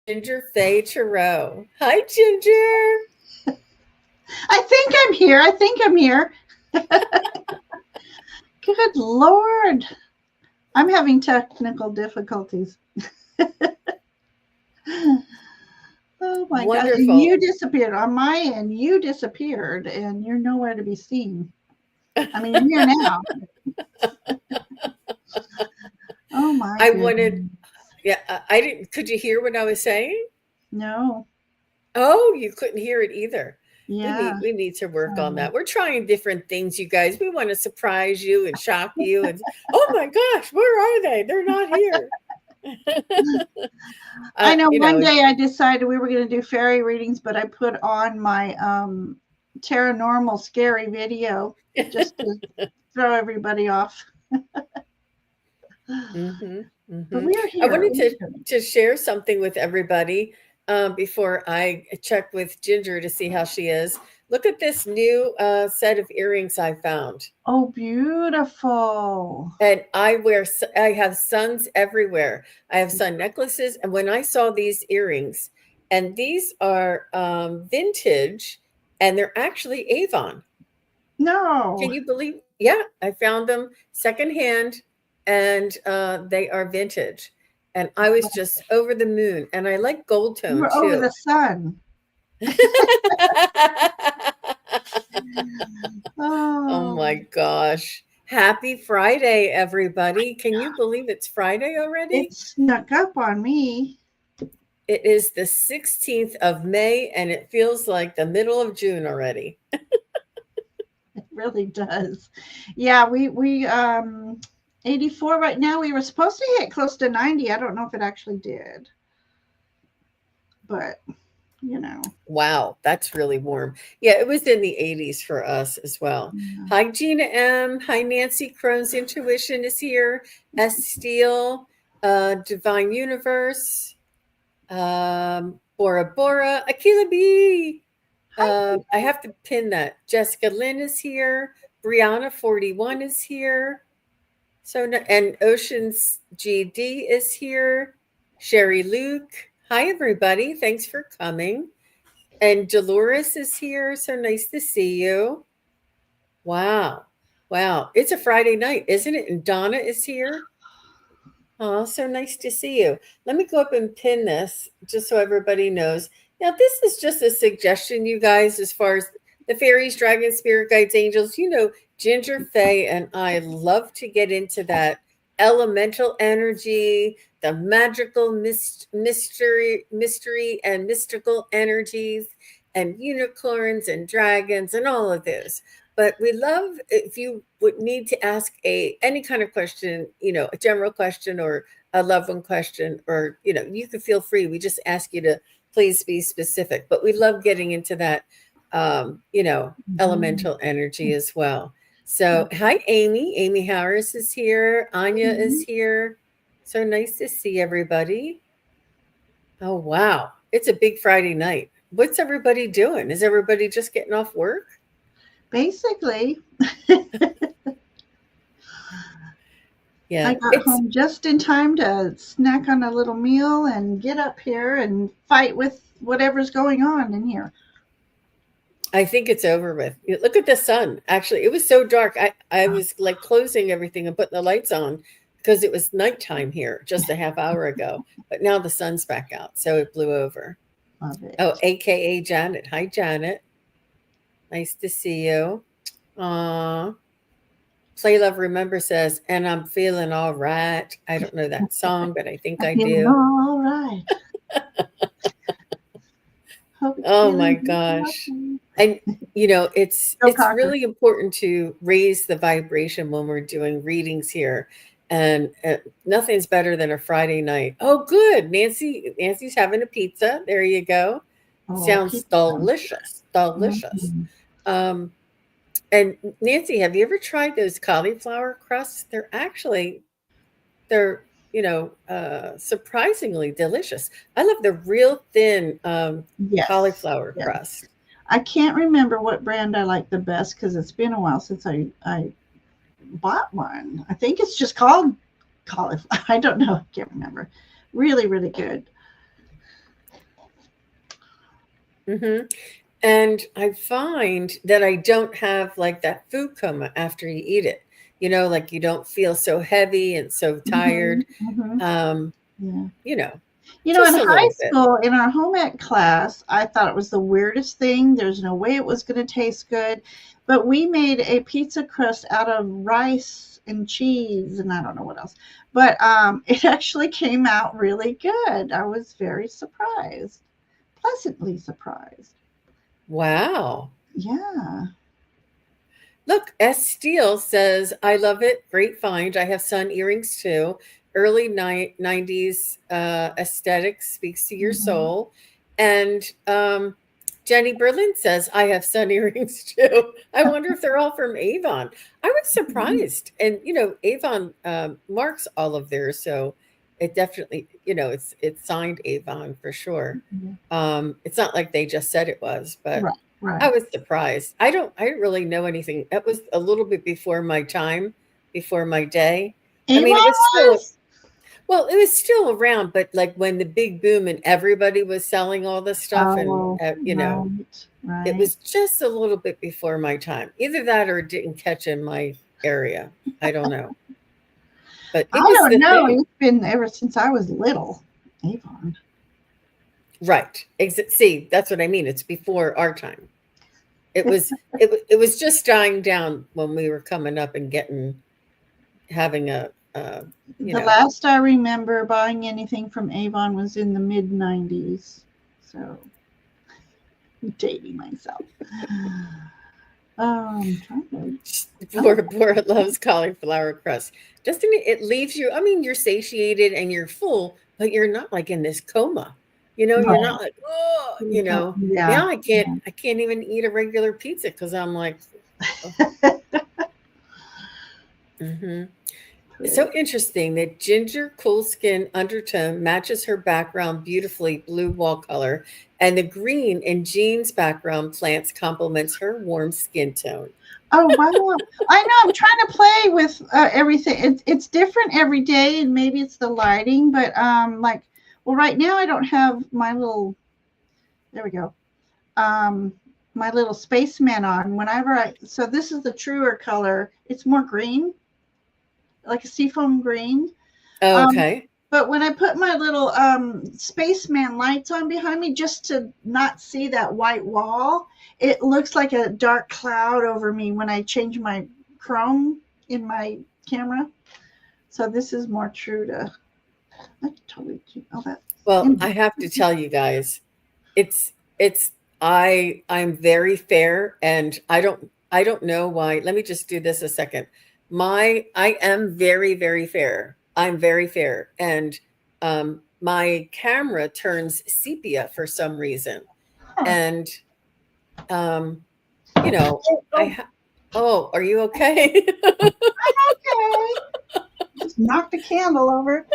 Gingerfae Tarot. Hi, Ginger. I think I'm here. I think I'm here. Good Lord. I'm having technical difficulties. Oh my God. And Wonderful. you disappeared on my end. You disappeared and you're nowhere to be seen. I mean, you're here now. Oh my I wanted, goodness. yeah, I didn't, could you hear what I was saying? No. Oh, you couldn't hear it either. We Yeah. need we need to work on Um, that. We're trying different things, you guys. We want to surprise you and shock you and oh my gosh, where are they? They're not here. I know You one know, day I decided we were going to do fairy readings, but I put on my Tarotnormal scary video just to throw everybody off. hmm But hmm we are I here. wanted to share something with everybody before I check with Ginger to see how she is. Look at this new set of earrings I found, Oh, beautiful. and I have suns everywhere. I have sun necklaces, and when I saw these earrings, and these are vintage, and they're actually Avon. No. Can you believe? Yeah, I found them secondhand, and they are vintage. And I was just over the moon. And I like gold You tone were over the too. sun. Oh Oh, my gosh! Happy Friday, everybody! Can you believe it's Friday it already? snuck up on me. It is the 16th of May, and it feels like the middle of June already. It really does. Yeah, we 84 right now. We were supposed to hit close to 90. I don't know if it actually did, but you know. Wow, that's really warm. Yeah, it was in the 80s for us as well. Yeah. Hi, Gina M. Hi, Nancy. Crohn's Intuition is here. S. Steele, Divine Universe, Bora Bora, Akila B. Hi. I have to pin that. Jessica Lynn is here. Brianna 41 is here. And Oceans GD is here. Sherry Luke. Hi, everybody. Thanks for coming. And Dolores is here. So nice to see you. Wow. Wow. It's a Friday night, isn't it? And Donna is here. Oh, so nice to see you. Let me go up and pin this just so everybody knows. Now, this is just a suggestion, you guys, as far as the fairies, dragons, spirit guides, angels. Ginger, Faye, and I love to get into that elemental energy, the magical mystery, and mystical energies, and unicorns and dragons, and all of this. But we love if you would need to ask any kind of question, a general question or a loved one question, or you could feel free. We just ask you to please be specific. But we love getting into that, Mhm. elemental energy as well. So, hi, Amy. Amy Harris is here. Anya is Mhm. here. So nice to see everybody. Oh, wow. It's a big Friday night. What's everybody doing? Is everybody just getting off work? Basically, Yeah, I got it's home just in time to snack on a little meal and get up here and fight with whatever's going on in here. I think it's over with. Look at the sun. Actually, it was so dark. I was like closing everything and putting the lights on because it was nighttime here just a half hour ago. But now the sun's back out, so it blew over. Love Oh, it. AKA Janet. Hi, Janet. Nice to see you. Aw. Play Love Remember says, and I'm feeling all right. I don't know that song, but I think I'm I feeling do. all right. Hope it's Oh my feeling good. gosh. And Go it's Cocker. really important to raise the vibration when we're doing readings here. And nothing's better than a Friday night. Oh, good. Nancy's having a pizza. There you go. Oh, Sounds pizza sounds delicious. good. Delicious. Mhm. Um, and Nancy, have you ever tried those cauliflower crusts? They're surprisingly delicious. I love the real thin Yes. cauliflower Yes. crust. I can't remember what brand I like the best because it's been a while since I bought one. I think it's just called cauliflower. I don't know. I can't remember. Really, really good. Hmm. And I find that I don't have like that food coma after you eat it. Like you don't feel so heavy and so Mm-hmm, tired. mm-hmm. Um, Yeah. you know, In just a high little bit. school, in our home ec class, I thought it was the weirdest thing. There's no way it was going to taste good. But we made a pizza crust out of rice and cheese, and I don't know what else. But it actually came out really good. I was very surprised, pleasantly surprised. Wow. Yeah. Look, S. Steele says, I love it. Great find. I have sun earrings too. Early 90s aesthetic speaks to your Hmm. soul. And Jenny Berlin says, I have sun earrings too. I wonder if they're all from Avon. I was surprised. And, Avon marks all of theirs. So it definitely, it's signed Avon for sure. It's not like they just said it was, but Right, I right. was surprised. I didn't really know anything. That was a little bit before my time, before my day. I Avon mean, it was still was? well, it was still around, but like when the big boom and everybody was selling all this stuff, and Oh, right, it right. was just a little bit before my time. Either that or it didn't catch in my area. I don't know, but it I was don't the know. thing, It's been ever since I was little. Avon. right? See, that's what I mean. It's before our time. It was just dying down when we were coming up and having a you The know last I remember buying anything from Avon was in the mid 90s. So I'm dating myself. Trying to. Oh, Bora loves cauliflower crust. Doesn't it leaves you, I mean, you're satiated and you're full, but you're not like in this coma. You're right. not like, oh, Yeah. now I can't even eat a regular pizza because I'm like, oh. Hmm. It's True. so interesting that ginger cool skin undertone matches her background beautifully blue wall color, and the green in Jean's background plants complements her warm skin tone. Oh, wow. I know. I'm trying to play with everything. It's different every day, and maybe it's the lighting, but well, right now I don't have my little. There we go. um, my little spaceman on. So this is the truer color. It's more green, like a seafoam green. Oh, Um, okay. but when I put my little spaceman lights on behind me, just to not see that white wall, it looks like a dark cloud over me when I change my chrome in my camera. So this is more true to. I totally keep all that. Well, Anyway. I have to tell you guys, it's I'm very fair, and I don't know why. Let me just do this a second. I am very, very fair. I'm very fair. And my camera turns sepia for some reason. Huh. And um, you know, Oh, I oh, ha- oh, are you okay? okay. Just knocked a candle over.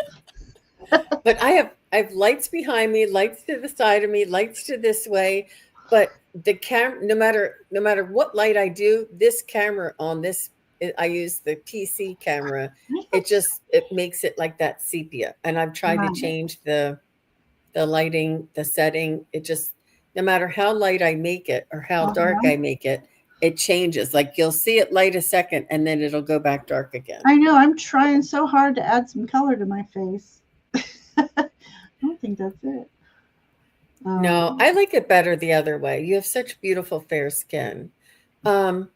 But I have lights behind me, lights to the side of me, lights to this way. But the camera, no matter what light I do, this camera on this, I use the PC camera. It makes it like that sepia. And I've tried to Right. change the lighting, the setting. It just, no matter how light I make it or how dark Uh-huh. I make it, it changes. Like you'll see it light a second and then it'll go back dark again. I know. I'm trying so hard to add some color to my face. I don't think that's it. No, Um, I like it better the other way. You have such beautiful fair skin. Um,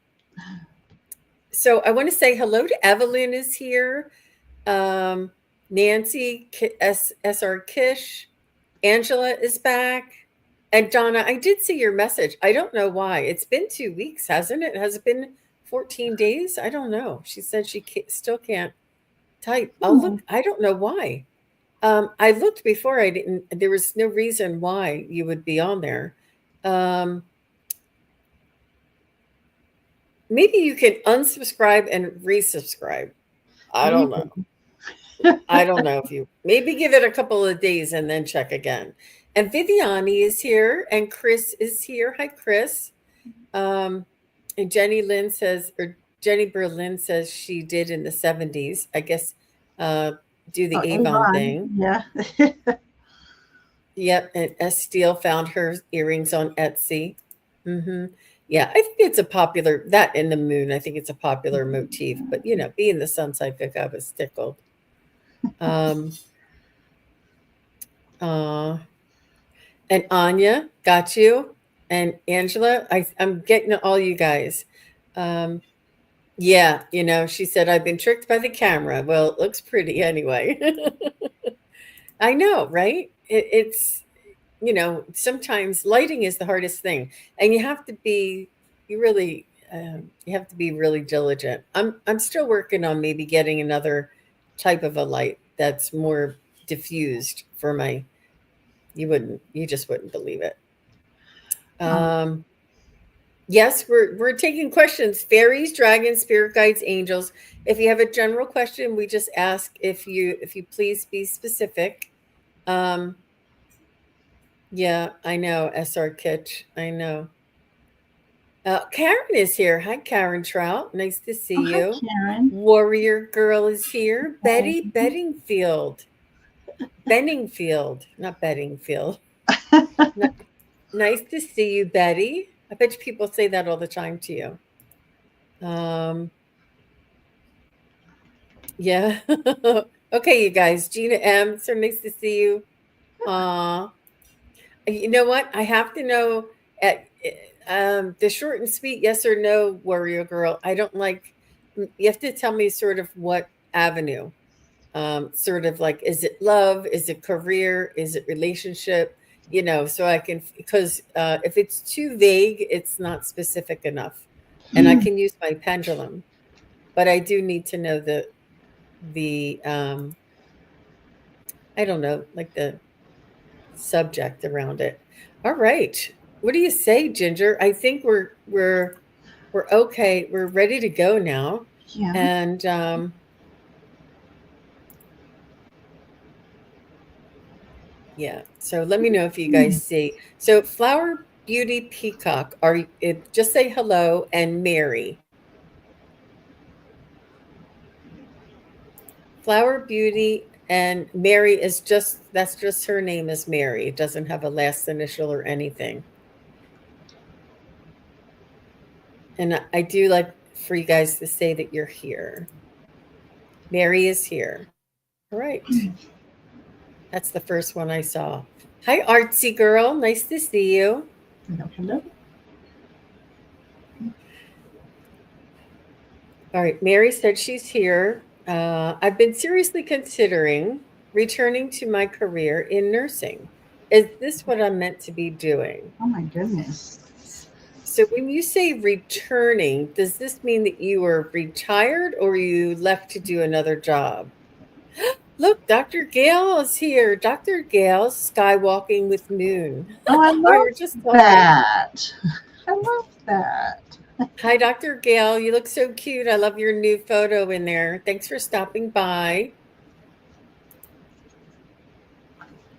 so I want to say hello to Evelyn is here. Um, Nancy SR Kish, Angela is back, and Donna. I did see your message. I don't know why. It's been 2 weeks, hasn't it? Has it been 14 days? I don't know. She said she still can't type. I'll hmm. look. I don't know why. I looked before. I didn't. There was no reason why you would be on there. Um, Maybe you can unsubscribe and resubscribe. I don't know. Maybe. I don't know if you maybe give it a couple of days and then check again. And Viviani is here and Chris is here. Hi, Chris. Um, and Jenny Berlin says she did in the 70s, I guess, uh, do Oh, the Avon Avon. thing. Yeah. Yep, and S. Steele found her earrings on Etsy. Hmm. Yeah, I think it's a popular, that in the moon, I think it's a popular motif. But, being the sun psychic, I was tickled. Um, uh, and Anya, got you. And Angela, I'm getting all you guys. Um, yeah, she said, I've been tricked by the camera. Well, it looks pretty anyway. I know, right? Sometimes lighting is the hardest thing, and you have to be really diligent. I'm still working on maybe getting another type of a light that's more diffused for my. You just wouldn't believe it. Oh, Um, yes, we're taking questions. Fairies, dragons, spirit guides, angels. If you have a general question, we just ask if you please be specific. Um, yeah, I know, SR Kitch. I know. Karen is here. Hi, Karen Trout. Nice to oh, see hi, you. Karen. Warrior Girl is here. Hi. Betty Beddingfield. Benningfield, not Beddingfield. N- nice to see you, Betty. I bet you people say that all the time to you. Um, yeah. Okay, you guys. Gina M. So nice to see you. Aw. You know what? I have to know at the short and sweet yes or no, Warrior Girl. I don't like. You have to tell me sort of what avenue. Sort of like, is it love? Is it career? Is it relationship? So I can, because if it's too vague, it's not specific enough, and I can use my pendulum, but I do need to know the I don't know, like the subject around it. All right. What do you say, Ginger? I think we're okay. We're ready to go now. Yeah. And yeah. So let me know if you Hmm. guys see. So Flower Beauty Peacock, just say hello and Mary. Flower Beauty and Mary that's just her name is Mary. It doesn't have a last initial or anything. And I do like for you guys to say that you're here. Mary is here. All right. That's the first one I saw. Hi, artsy girl. Nice to see you. Hello, hello. All right. Mary said she's here. I've been seriously considering returning to my career in nursing. Is this what I'm meant to be doing? Oh my goodness. So, when you say returning, does this mean that you were retired or you left to do another job? Look, Dr. Gale is here. Dr. Gale, skywalking with Moon. Oh, I We were love just talking. that. I love that. Hi, Dr. Gale. You look so cute. I love your new photo in there. Thanks for stopping by.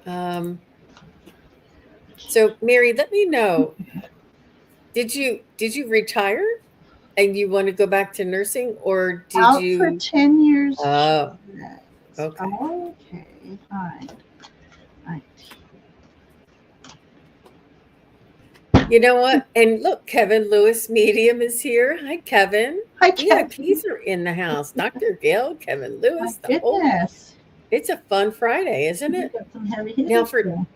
Um, so, Mary, let me know. Did you retire and you want to go back to nursing, or did Out for you? 10 years. Oh, Next. okay. Okay. All right. All right. You know what? And look, Kevin Lewis Medium is here. Hi, Kevin. Hi, Kevin. VIPs are in the house. Dr. Gale, Kevin My Lewis, the whole. goodness. It's a fun Friday, isn't We it? got some heavy Now, hitters for here.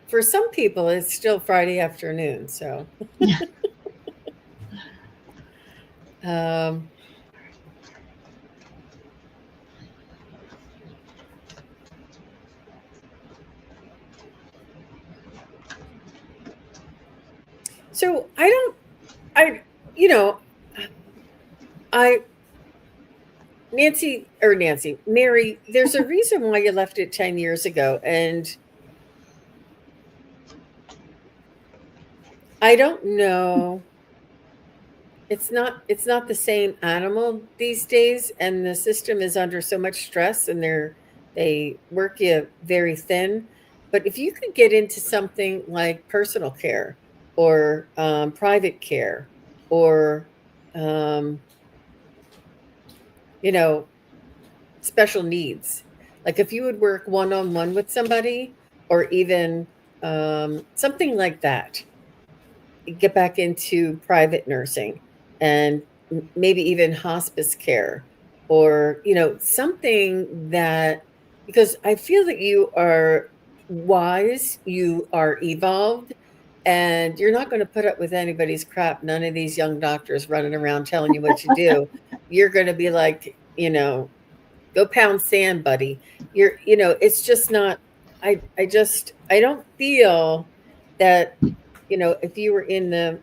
for some people, it's still Friday afternoon. So, um, so I don't. I you know I Nancy Mary. There's a reason why you left it 10 years ago, and I don't know. It's not the same animal these days, and the system is under so much stress, and they work you very thin. But if you could get into something like personal care or private care or um, you know special needs, like if you would work one on one with somebody, or even something like that. Get back into private nursing and maybe even hospice care, or something that, because I feel that you are wise, you are evolved, and you're not going to put up with anybody's crap. None of these young doctors running around telling you what to do. You're going to be like, go pound sand, buddy. It's just not. I don't feel that, if you were in the,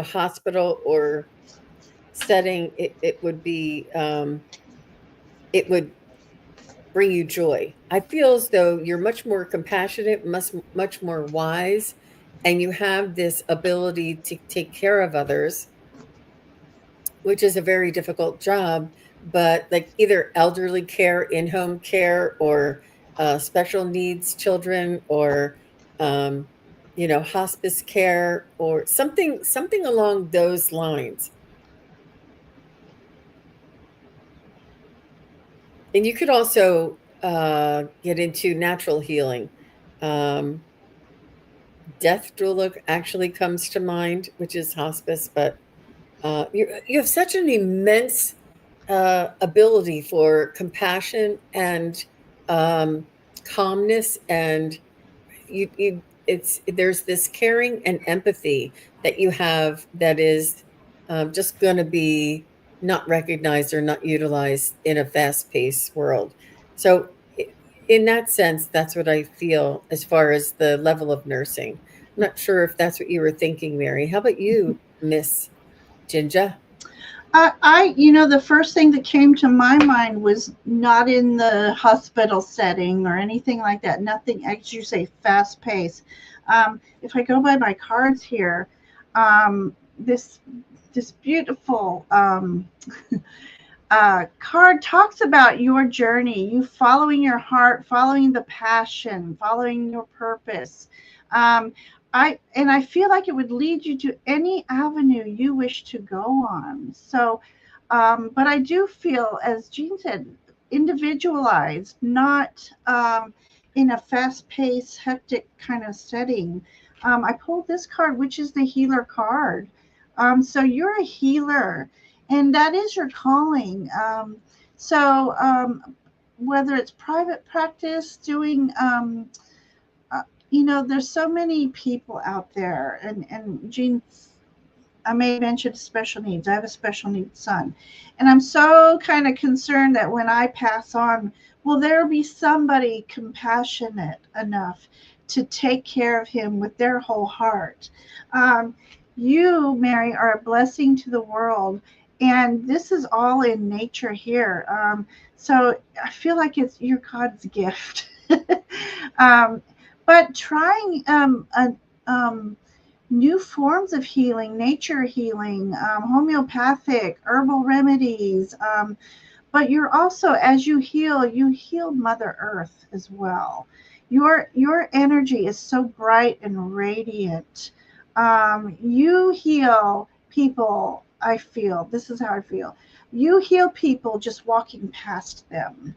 hospital or setting, it would be, it would bring you joy. I feel as though you're much more compassionate, much more wise, and you have this ability to take care of others, which is a very difficult job. But like either elderly care, in-home care, or special needs children, or hospice care, or something along those lines. And you could also get into natural healing. Um, Death doula actually comes to mind, which is hospice, but you have such an immense ability for compassion and um, calmness, and it's there's this caring and empathy that you have that is just going to be not recognized or not utilized in a fast-paced world. So in that sense, that's what I feel as far as the level of nursing. I'm not sure if that's what you were thinking, Mary. How about you, Miss Ginger? The first thing that came to my mind was not in the hospital setting or anything like that. Nothing, as you say, fast pace. If I go by my cards here, this beautiful card talks about your journey, you following your heart, following the passion, following your purpose. Um, I feel like it would lead you to any avenue you wish to go on. So, but I do feel, as Jean said, individualized, not in a fast-paced, hectic kind of setting. I pulled this card, which is the healer card. So you're a healer, and that is your calling. Whether it's private practice, doing there's so many people out there, and Jean, I may mention special needs. I have a special needs son, and I'm so kind of concerned that when I pass on, will there be somebody compassionate enough to take care of him with their whole heart? um, you, Mary, are a blessing to the world, and this is all in nature here. So I feel like you're God's gift. um, but trying new forms of healing, nature healing, homeopathic, herbal remedies. But you're also, as you heal Mother Earth as well. Your energy is so bright and radiant. You heal people. I feel this is how I feel. You heal people just walking past them.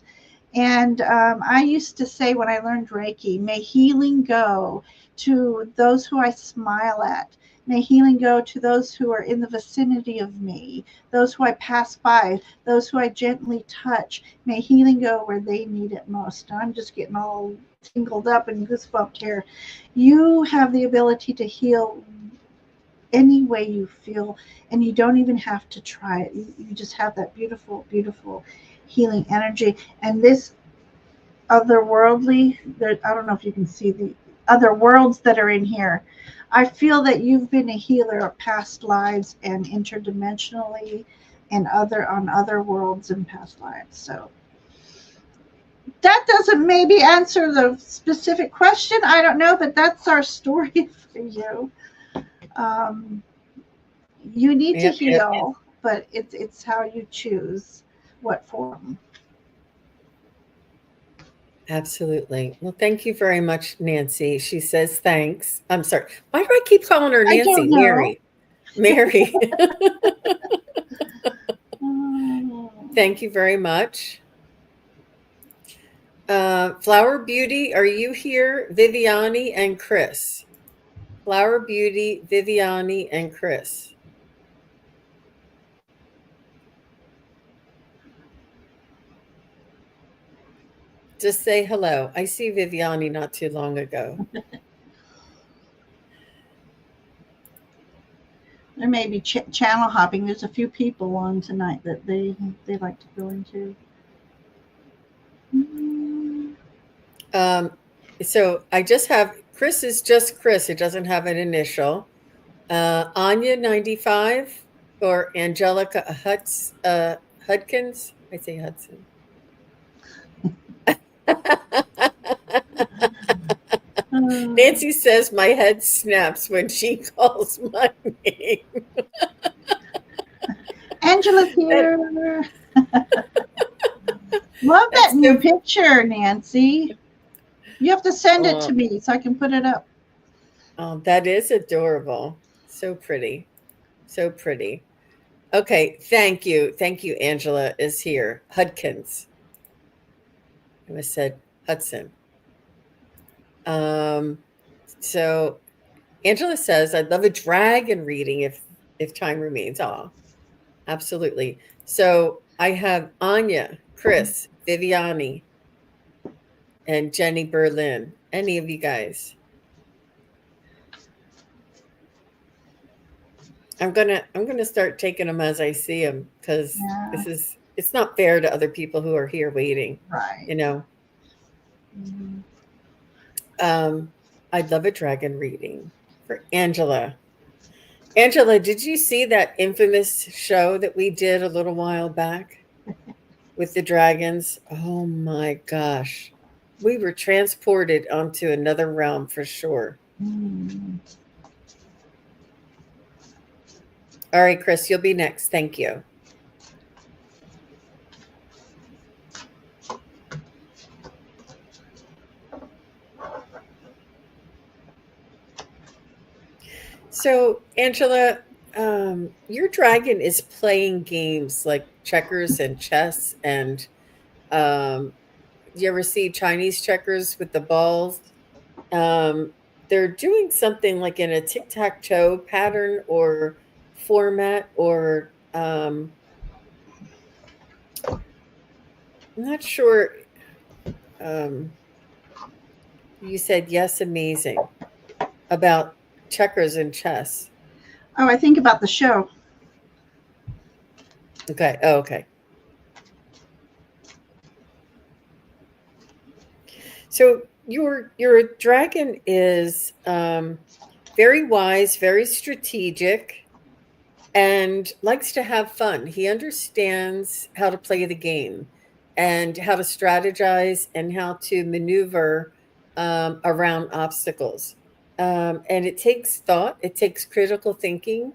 And I used to say when I learned Reiki, may healing go to those who I smile at. May healing go to those who are in the vicinity of me, those who I pass by, those who I gently touch. May healing go where they need it most. I'm just getting all tingled up and goosebumped here. You have the ability to heal any way you feel, and you don't even have to try it. You just have that beautiful, beautiful healing energy. And this otherworldly, I don't know if you can see the other worlds that are in here. I feel that you've been a healer of past lives and interdimensionally and on other worlds and past lives. So that doesn't maybe answer the specific question. I don't know, but that's our story for you. Um, you need to Yep, yep. heal, but it's how you choose what form. Absolutely. Well, thank you very much, Nancy. She says thanks. I'm sorry. Why do I keep calling her I don't Nancy? know. Mary. Mary. Oh. Thank you very much. Flower Beauty, are you here? Viviani and Chris. Flower Beauty, Viviani, and Chris. Just say hello. I see Viviani not too long ago. There may be channel hopping. There's a few people on tonight that they like to go into. So I just have Chris is just Chris. It doesn't have an initial. Anya 95 or Angelica Hudkins. I say Hudson. Nancy says my head snaps when she calls my name. Angela's here. Love that new picture, Nancy. You have to send it to me so I can put it up. Oh, that is adorable. So pretty. So pretty. Okay, thank you. Thank you, Angela is here. Hudkins. I said Hudson. So Angela says, I'd love a dragon reading if time remains. Oh, absolutely. So I have Anya, Chris, Viviani, and Jenny Berlin. Any of you guys? I'm gonna start taking them as I see them because it's not fair to other people who are here waiting. Right. You know. I'd love a dragon reading for Angela. Angela, did you see that infamous show that we did a little while back with the dragons? Oh my gosh. We were transported onto another realm for sure. All right, Chris, you'll be next. Thank you. So, Angela, your dragon is playing games like checkers and chess and you ever see Chinese checkers with the balls? They're doing something like in a tic-tac-toe pattern or format or I'm not sure. You said yes, amazing about checkers and chess. Oh, I think about the show. Okay. Oh, okay. So your dragon is very wise, very strategic, and likes to have fun. He understands how to play the game and how to strategize and how to maneuver around obstacles. And it takes thought, it takes critical thinking.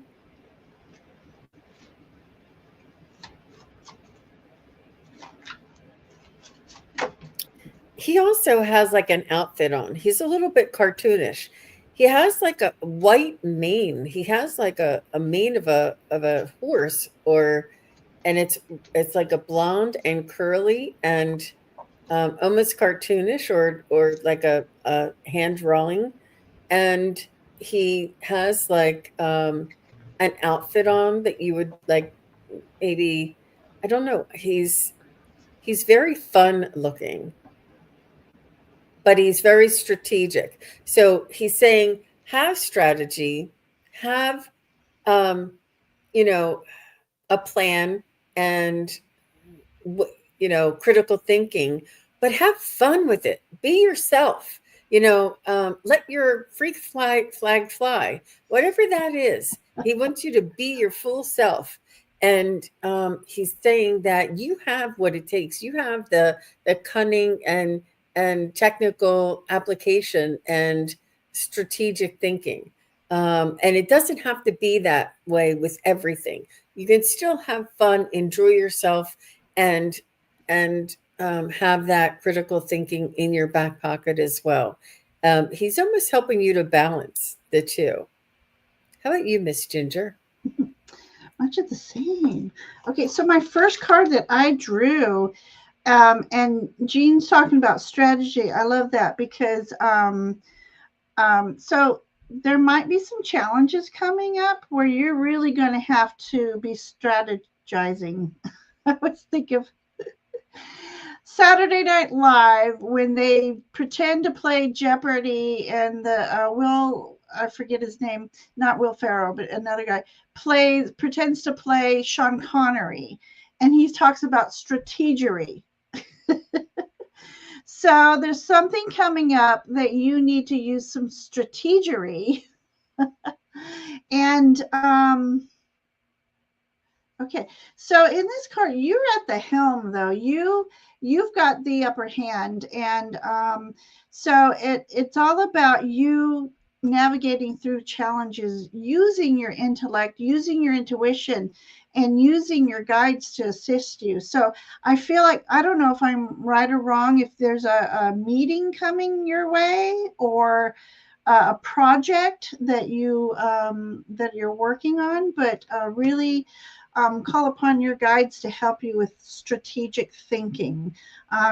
He also has like an outfit on. He's a little bit cartoonish. He has like a white mane. He has like a mane of a horse or and it's like a blonde and curly and almost cartoonish or like a hand drawing. And he has like an outfit on that you would like maybe I don't know. He's very fun looking, but he's very strategic. So he's saying have strategy, have you know a plan and critical thinking, but have fun with it. Be yourself. Let your freak flag fly. Whatever that is, he wants you to be your full self. And he's saying that you have what it takes. You have the cunning and technical application and strategic thinking. And it doesn't have to be that way with everything. You can still have fun, enjoy yourself, and have that critical thinking in your back pocket as well. He's almost helping you to balance the two. How about you, Miss Ginger? Much of the same. Okay, so my first card that I drew, And Jean's talking about strategy. I love that because so there might be some challenges coming up where you're really going to have to be strategizing. I always think of Saturday Night Live when they pretend to play Jeopardy and the I forget his name, not Will Ferrell, but another guy pretends to play Sean Connery, and he talks about strategery. So there's something coming up that you need to use some strategery. And okay, so in this card, you're at the helm, though. You've got the upper hand, and so it's all about you navigating through challenges, using your intellect, using your intuition, and using your guides to assist you. So I feel like, I don't know if I'm right or wrong, if there's a meeting coming your way, or a project that you're working on, but really call upon your guides to help you with strategic thinking.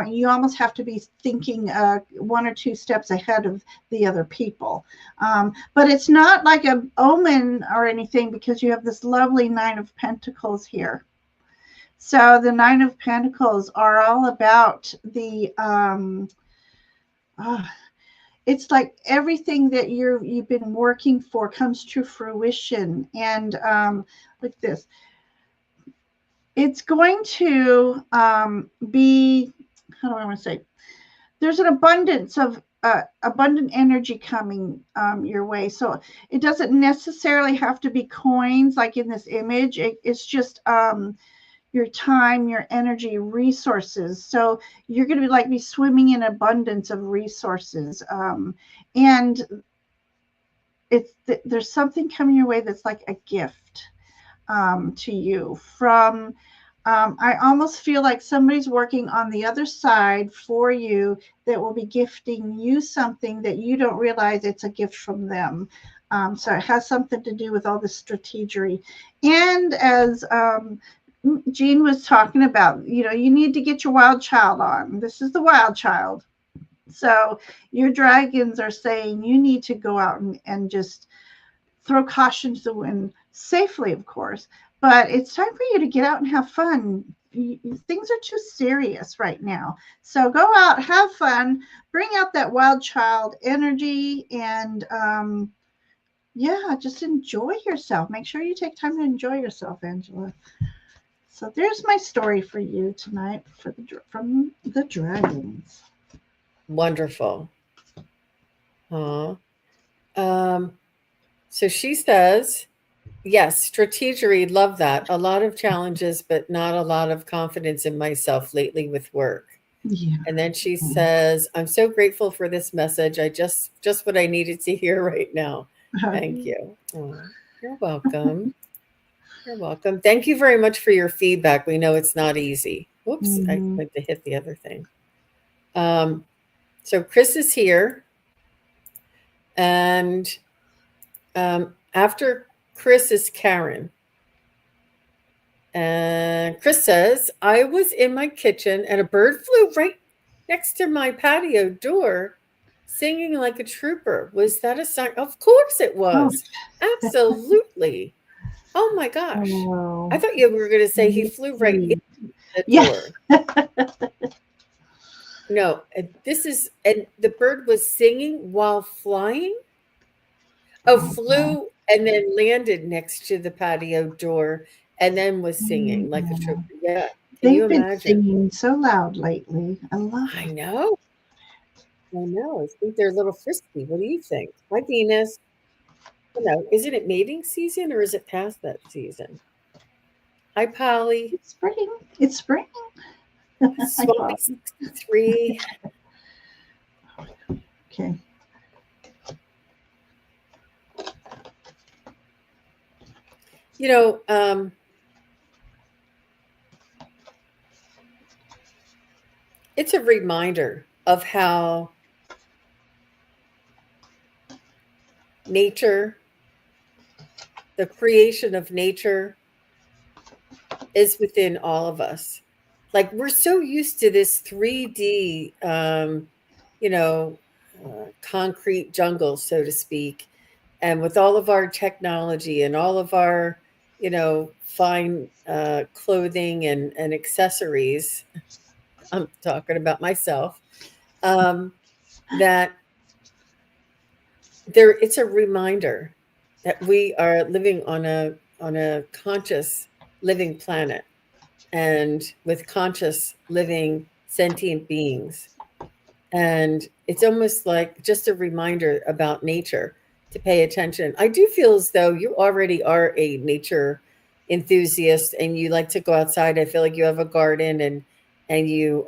You almost have to be thinking one or two steps ahead of the other people. But it's not like an omen or anything, because you have this lovely Nine of Pentacles here. So the Nine of Pentacles are all about the it's like everything that you've been working for comes to fruition. And like this, it's going to be, how do I want to say, there's an abundance of abundant energy coming your way. So it doesn't necessarily have to be coins like in this image. It's just your time, your energy, resources. So you're going to be swimming in abundance of resources. And there's something coming your way that's like a gift to you from, I almost feel like somebody's working on the other side for you that will be gifting you something that you don't realize it's a gift from them. So it has something to do with all this strategery. And as Jean was talking about, you need to get your wild child on. This is the wild child. So your dragons are saying you need to go out and just throw caution to the wind, safely, of course. But it's time for you to get out and have fun. Things are too serious right now. So go out, have fun, bring out that wild child energy, and just enjoy yourself. Make sure you take time to enjoy yourself, Angela. So there's my story for you tonight from the dragons. Wonderful. So she says, yes, strategery, love that. A lot of challenges, but not a lot of confidence in myself lately with work. Yeah. And then she says, I'm so grateful for this message. I just what I needed to hear right now. Thank you. Oh, you're welcome. You're welcome. Thank you very much for your feedback. We know it's not easy. Whoops, I went to hit the other thing. So Chris is here. And after Chris is Karen. And Chris says, I was in my kitchen and a bird flew right next to my patio door, singing like a trooper. Was that a sign? Of course it was. Oh. Absolutely. Oh my gosh. Oh. I thought you were going to say he flew right into the door. No, and the bird was singing while flying? Oh, flew and then landed next to the patio door and then was singing like a trooper. Yeah. Can you imagine? They've been singing so loud lately. I love it. I know. I think they're a little frisky. What do you think? Hi, Venus. Isn't it mating season or is it past that season? Hi, Polly. It's spring. It's spring. Swampy 63. Okay. It's a reminder of how nature, the creation of nature, is within all of us. like we're so used to this 3D, you know, concrete jungle, so to speak. And with all of our technology and all of our, fine clothing and accessories, I'm talking about myself, that it's a reminder that we are living on a conscious living planet and with conscious living sentient beings. And it's almost like just a reminder about nature to pay attention. I do feel as though you already are a nature enthusiast and you like to go outside. I feel like you have a garden and you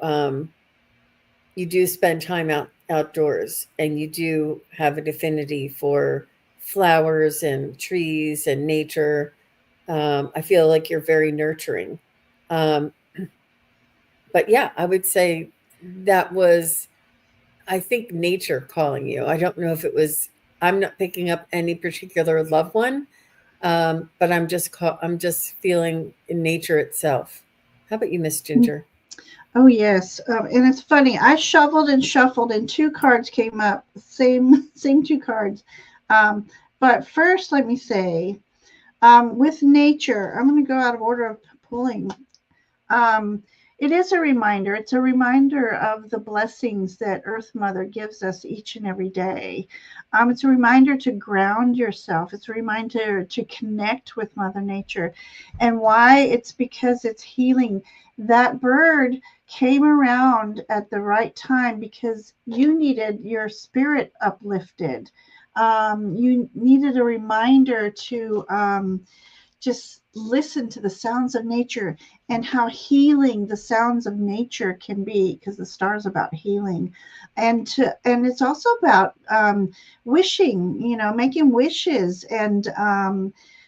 do spend time outdoors, and you do have an affinity for flowers and trees and nature. I feel like you're very nurturing. Um, but yeah, I would say that was, I think, nature calling you. I don't know if it was. I'm not picking up any particular loved one, but I'm just feeling in nature itself. How about you, Miss Ginger? Oh yes, and it's funny. I shoveled and shuffled, and two cards came up. Same two cards. But first, let me say, with nature, I'm going to go out of order of pulling. Um, it is a reminder. It's a reminder of the blessings that Earth Mother gives us each and every day. It's a reminder to ground yourself. It's a reminder to connect with Mother Nature. And why? It's because it's healing. That bird came around at the right time because you needed your spirit uplifted. You needed a reminder to just listen to the sounds of nature and how healing the sounds of nature can be, because the star is about healing, and it's also about wishing, making wishes, and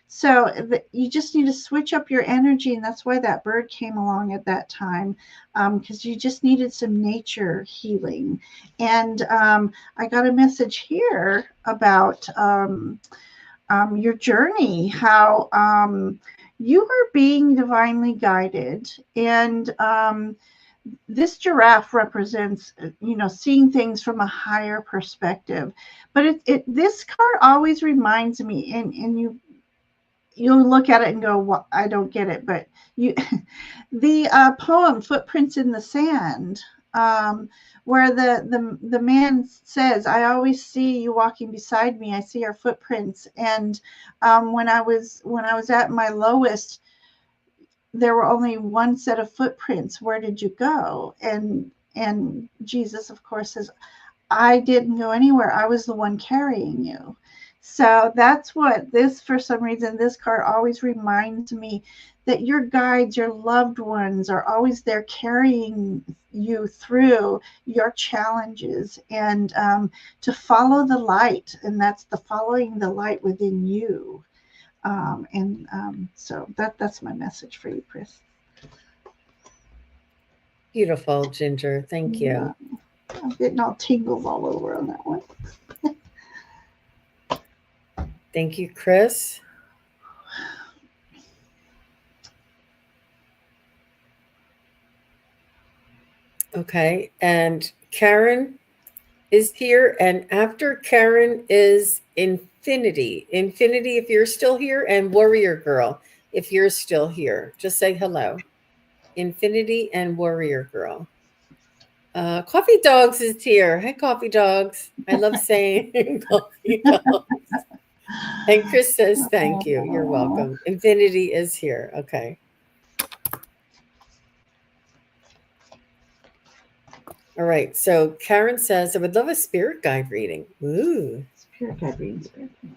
so you just need to switch up your energy, and that's why that bird came along at that time, because you just needed some nature healing. And I got a message here about your journey, how you are being divinely guided. And this giraffe represents, seeing things from a higher perspective. But this card always reminds me, and you'll look at it and go, well, I don't get it. But you, the poem "Footprints in the Sand," where the man says, "I always see you walking beside me. I see our footprints." And when I was at my lowest, there were only one set of footprints. Where did you go? And Jesus, of course, says, I didn't go anywhere. I was the one carrying you. So that's what this, for some reason, this card always reminds me, that your guides, your loved ones, are always there carrying you through your challenges, and to follow the light. And that's the following the light within you. So that's my message for you, Chris. Beautiful, Ginger. Thank Yeah, you. I'm getting all tingles all over on that one. Thank you, Chris. Okay. And Karen is here. And after Karen is Infinity. Infinity, if you're still here, and Warrior Girl, if you're still here, just say hello. Infinity and Warrior Girl. Coffee Dogs is here. Hey, Coffee Dogs. I love saying Coffee Dogs. And Chris says, thank you. You're welcome. Infinity is here. Okay. All right. So Karen says, I would love a spirit guide reading. Ooh. Spirit guide reading. Spirit guide.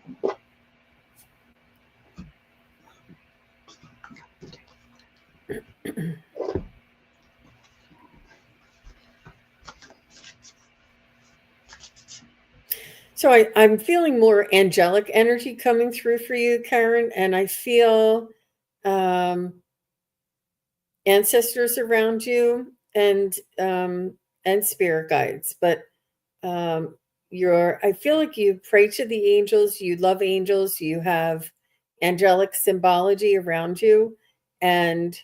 So I'm feeling more angelic energy coming through for you, Karen, and I feel ancestors around you and spirit guides. But I feel like you pray to the angels, you love angels, you have angelic symbology around you, and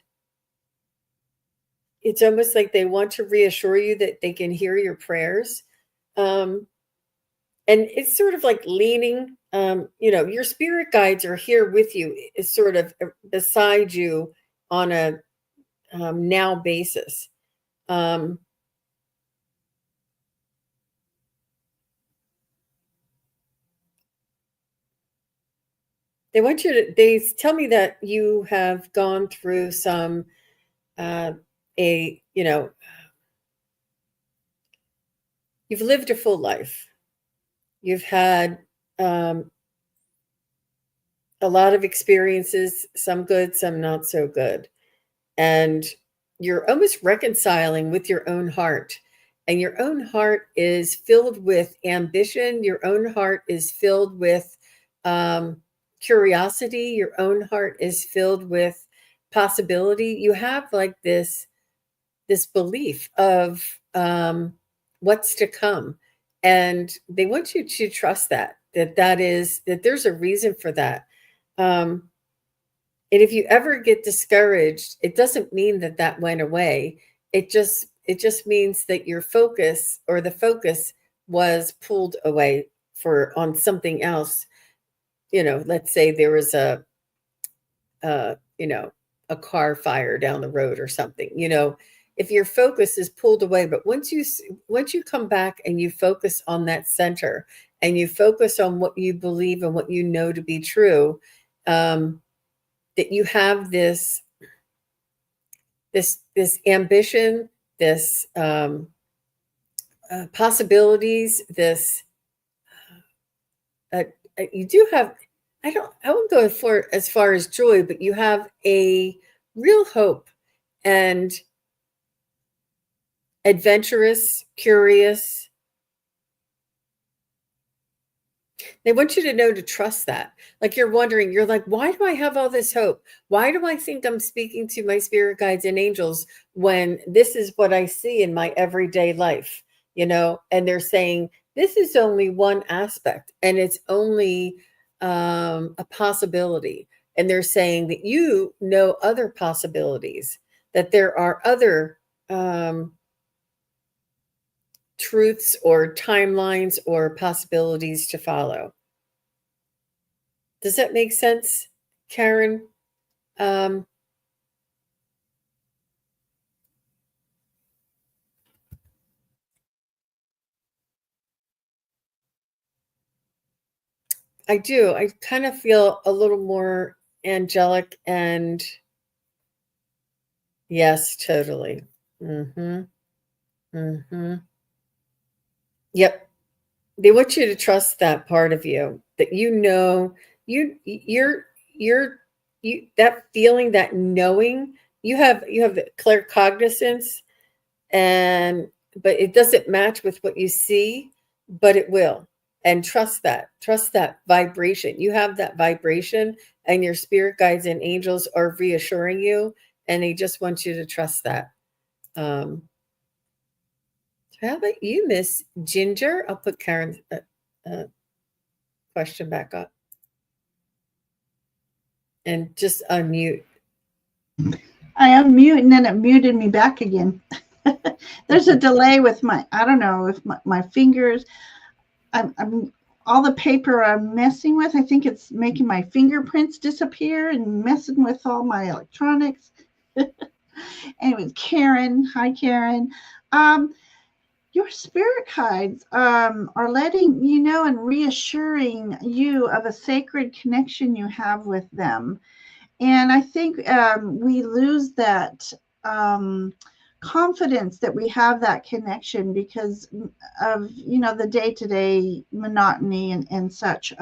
it's almost like they want to reassure you that they can hear your prayers. And it's sort of like leaning, your spirit guides are here with you, is sort of beside you on a now basis. They tell me that you have gone through some, a, you've lived a full life. You've had um, a lot of experiences, some good, some not so good. And you're almost reconciling with your own heart. And your own heart is filled with ambition. Your own heart is filled with curiosity. Your own heart is filled with possibility. You have like this belief of what's to come, and they want you to trust that there's a reason for that. And if you ever get discouraged, it doesn't mean that went away. It just means that your focus, or the focus, was pulled away for on something else. Let's say there was uh, you know, a car fire down the road or something. If your focus is pulled away, but once you come back and you focus on that center, and you focus on what you believe and what you know to be true, that you have this ambition, this possibilities, this you do have. I won't go as far as joy, but you have a real hope and adventurous, curious. They want you to know to trust that. Like you're wondering, you're like, why do I have all this hope? Why do I think I'm speaking to my spirit guides and angels when this is what I see in my everyday life? And they're saying this is only one aspect, and it's only a possibility. And they're saying that you know other possibilities, that there are other truths or timelines or possibilities to follow. Does that make sense, Karen? Um, I do. I kind of feel a little more angelic, and yes, totally. Mm-hmm. Mm-hmm. Yep. They want you to trust that part of you, that you're that feeling, that knowing. You have the claircognizance, and but it doesn't match with what you see, but it will. And trust that vibration. You have that vibration, and your spirit guides and angels are reassuring you, and they just want you to trust that. um how about you, Miss Ginger? I'll put Karen's uh, question back up and just unmute. I unmute and then it muted me back again. There's a delay with I don't know if my fingers, I'm all the paper I'm messing with. I think it's making my fingerprints disappear and messing with all my electronics. Anyways, Karen, hi Karen. Your spirit guides are letting you know and reassuring you of a sacred connection you have with them. And I think we lose that confidence that we have that connection because of the day-to-day monotony and such.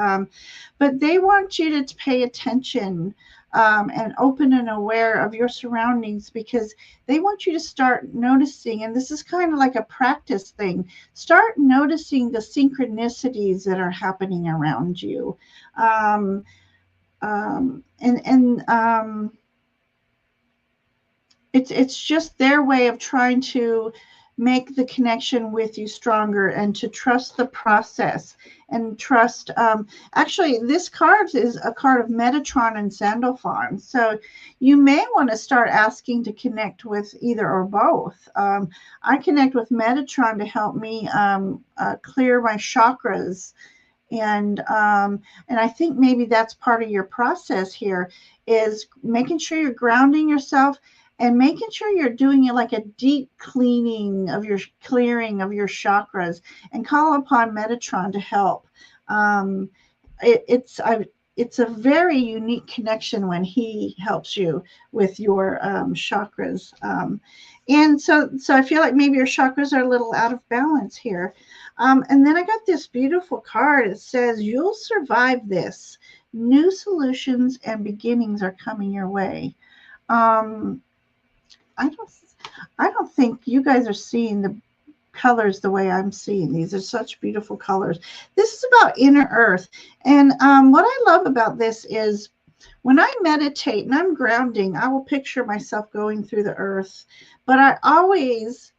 But they want you to pay attention and open and aware of your surroundings, because they want you to start noticing, and this is kind of like a practice thing, start noticing the synchronicities that are happening around you. And it's just their way of trying to make the connection with you stronger, and to trust the process and trust. Actually, this card is a card of Metatron and Sandalphon. So you may want to start asking to connect with either or both. I connect with Metatron to help me clear my chakras. And I think maybe that's part of your process here, is making sure you're grounding yourself and making sure you're doing it like a deep cleaning of your clearing of your chakras, and call upon Metatron to help. Um, it's a very unique connection when he helps you with your chakras. And so I feel like maybe your chakras are a little out of balance here. And then I got this beautiful card. It says, "You'll survive this. New solutions and beginnings are coming your way." Um, I don't, I don't think you guys are seeing the colors the way I'm seeing these. Are such beautiful colors. This is about inner earth. And what I love about this is when I meditate and I'm grounding, I will picture myself going through the earth, but I always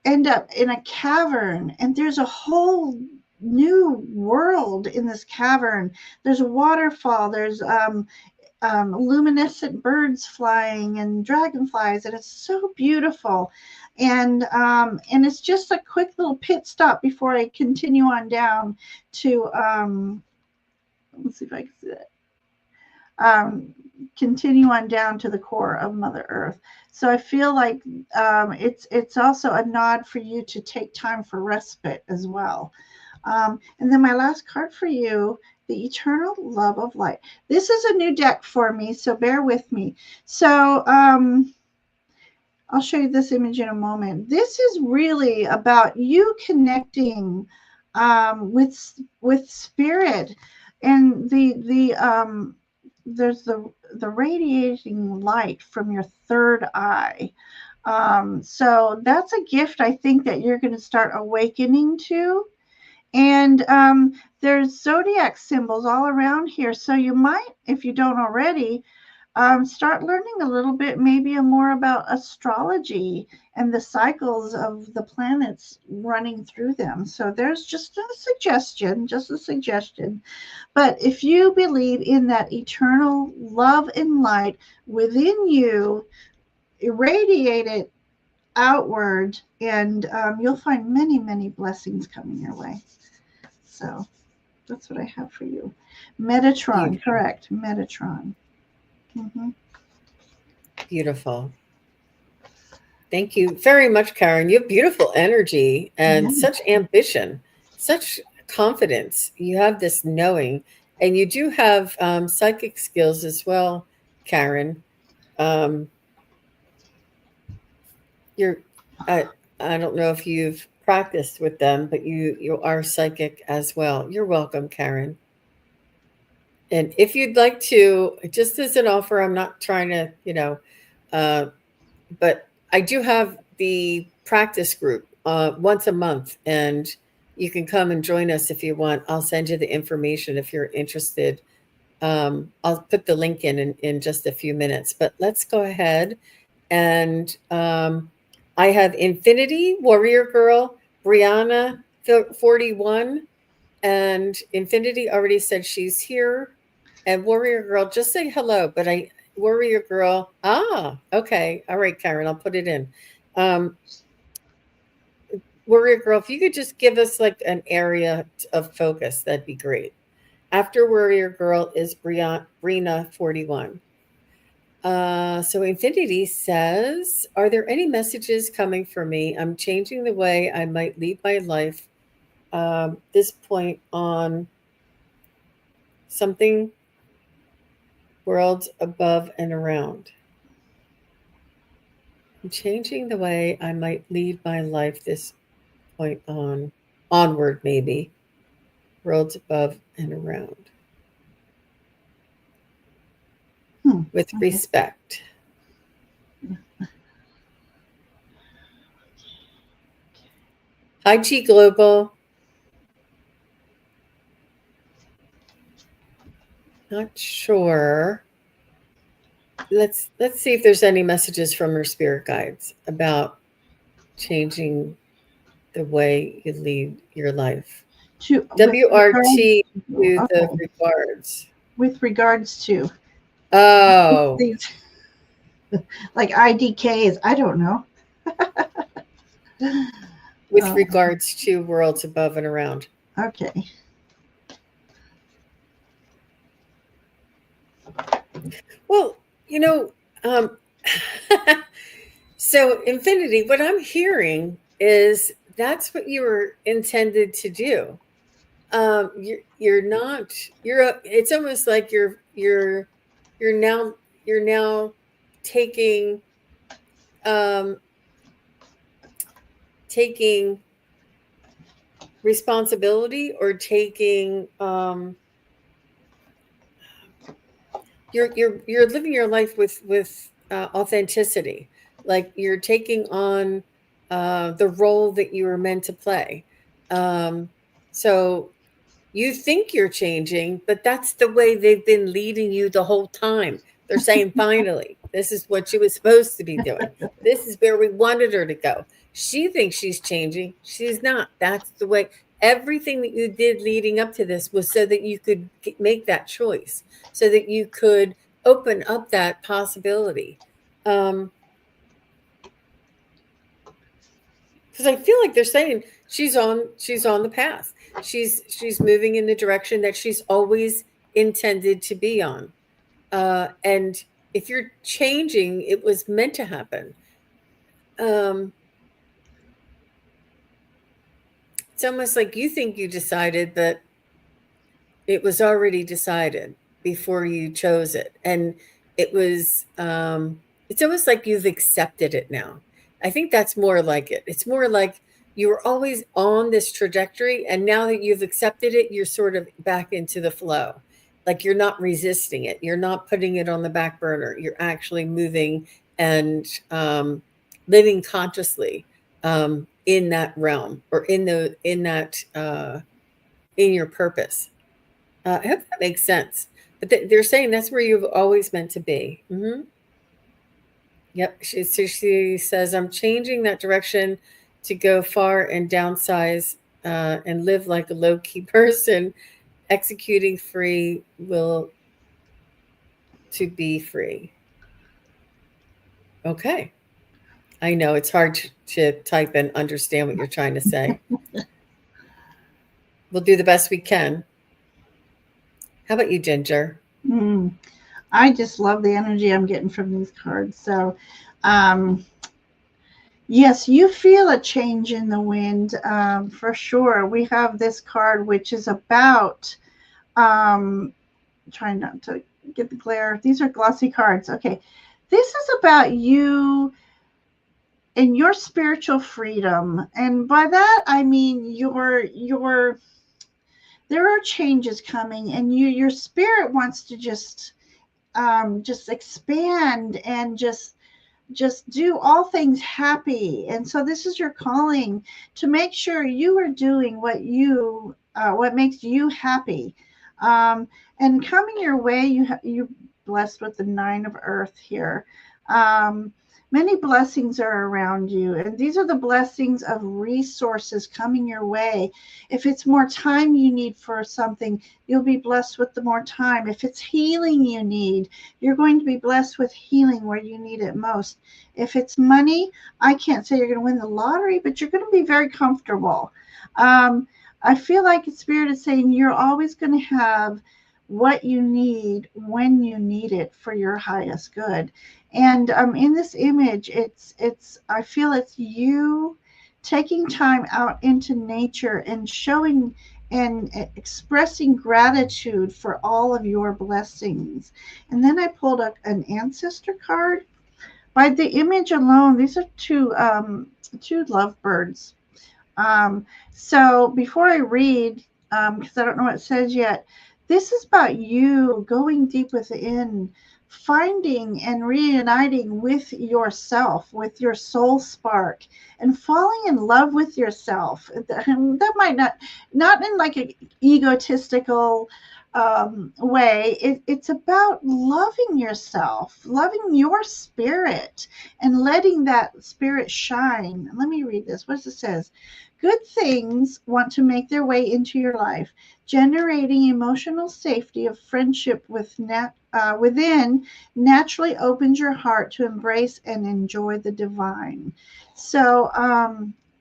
end up in a cavern, and there's a whole new world in this cavern. There's a waterfall, there's luminescent birds flying and dragonflies, and it's so beautiful. And it's just a quick little pit stop before I continue on down to let's see if I can see it. Continue on down to the core of Mother Earth. So I feel like it's also a nod for you to take time for respite as well. And then my last card for you, the Eternal Love of Light. This is a new deck for me, so bear with me. So I'll show you this image in a moment. This is really about you connecting with spirit, and there's the radiating light from your third eye. So that's a gift I think that you're going to start awakening to. And there's zodiac symbols all around here. So you might, if you don't already, start learning a little bit, maybe more about astrology and the cycles of the planets running through them. So there's just a suggestion. But if you believe in that eternal love and light within you, irradiate it outward, and you'll find many, many blessings coming your way. So that's what I have for you. Metatron, Beautiful. correct. Metatron. Mm-hmm. Beautiful. Thank you very much, Karen. You have beautiful energy and Yeah. such ambition, such confidence. You have this knowing, and you do have psychic skills as well, Karen. Um, you're, I don't know if you've practiced with them, but you are psychic as well. You're welcome, Karen. And if you'd like to, just as an offer, I'm not trying to, uh, but I do have the practice group once a month, and you can come and join us if you want. I'll send you the information if you're interested. I'll put the link in just a few minutes, but let's go ahead. And I have Infinity, Warrior Girl, Brianna, 41, and Infinity already said she's here. And Warrior Girl, just say hello, but Warrior Girl. Okay. All right, Karen, I'll put it in. Warrior Girl, if you could just give us like an area of focus, that'd be great. After Warrior Girl is Brina 41. So Infinity says, are there any messages coming for me? I'm changing the way I might lead my life. This point on something worlds above and around. I'm changing the way I might lead my life this point onward, maybe. Worlds above and around. With respect. Hi, G Global. Not sure. Let's see if there's any messages from her spirit guides about changing the way you lead your life. with regards WRT to, to the oh, regards. with regards to Oh, these, like IDKs, I don't know. with Oh, regards to worlds above and around. okay. Well, you know, um, so infinity, what I'm hearing is that's what you were intended to do. You're not, it's almost like you're now, you're now taking, um, taking responsibility or taking, you're living your life with authenticity, like you're taking on the role that you were meant to play. um, so you think you're changing, but that's the way they've been leading you the whole time. They're saying, finally, this is what she was supposed to be doing. This is where we wanted her to go. She thinks she's changing. She's not. That's the way. Everything that you did leading up to this was so that you could make that choice, so that you could open up that possibility. Because I feel like they're saying she's on the path. She's moving in the direction that she's always intended to be on. And if you're changing, it was meant to happen. Um, it's almost like you think you decided, but it was already decided before you chose it. And it was, it's almost like you've accepted it now. I think that's more like it. It's more like you were always on this trajectory, and now that you've accepted it, you're sort of back into the flow. Like you're not resisting it. You're not putting it on the back burner. You're actually moving and living consciously in that realm, or in your purpose. I hope that makes sense. But they're saying that's where you've always meant to be. Yep. She says, I'm changing that direction to go far and downsize and live like a low key person, executing free will to be free. Okay. I know it's hard to type and understand what you're trying to say. We'll do the best we can. How about you, Ginger? Mm, I just love the energy I'm getting from these cards. So, um, yes, you feel a change in the wind, for sure. We have this card, which is about, um, trying not to get the glare. These are glossy cards. Okay. This is about you and your spiritual freedom. And by that, I mean your there are changes coming, and your spirit wants to just expand and just do all things happy. And so this is your calling to make sure you are doing what makes you happy. um, and coming your way, you blessed with the 9 of earth here. um, Many blessings are around you, and these are the blessings of resources coming your way. If it's more time you need for something, you'll be blessed with the more time. If it's healing you need, you're going to be blessed with healing where you need it most. If it's money, I can't say you're going to win the lottery, but you're going to be very comfortable. Um, I feel like Spirit is saying you're always going to have what you need when you need it for your highest good. And in this image, it's I feel it's you taking time out into nature and showing and expressing gratitude for all of your blessings. And then I pulled up an ancestor card. By the image alone, these are two lovebirds. So before I read, because I don't know what it says yet, this is about you going deep within, finding and reuniting with yourself, with your soul spark, and falling in love with yourself. That might not in like an egotistical way. It's about loving yourself, loving your spirit, and letting that spirit shine. Let me read this. What does it says? Good things want to make their way into your life, generating emotional safety of friendship within naturally opens your heart to embrace and enjoy the divine. So,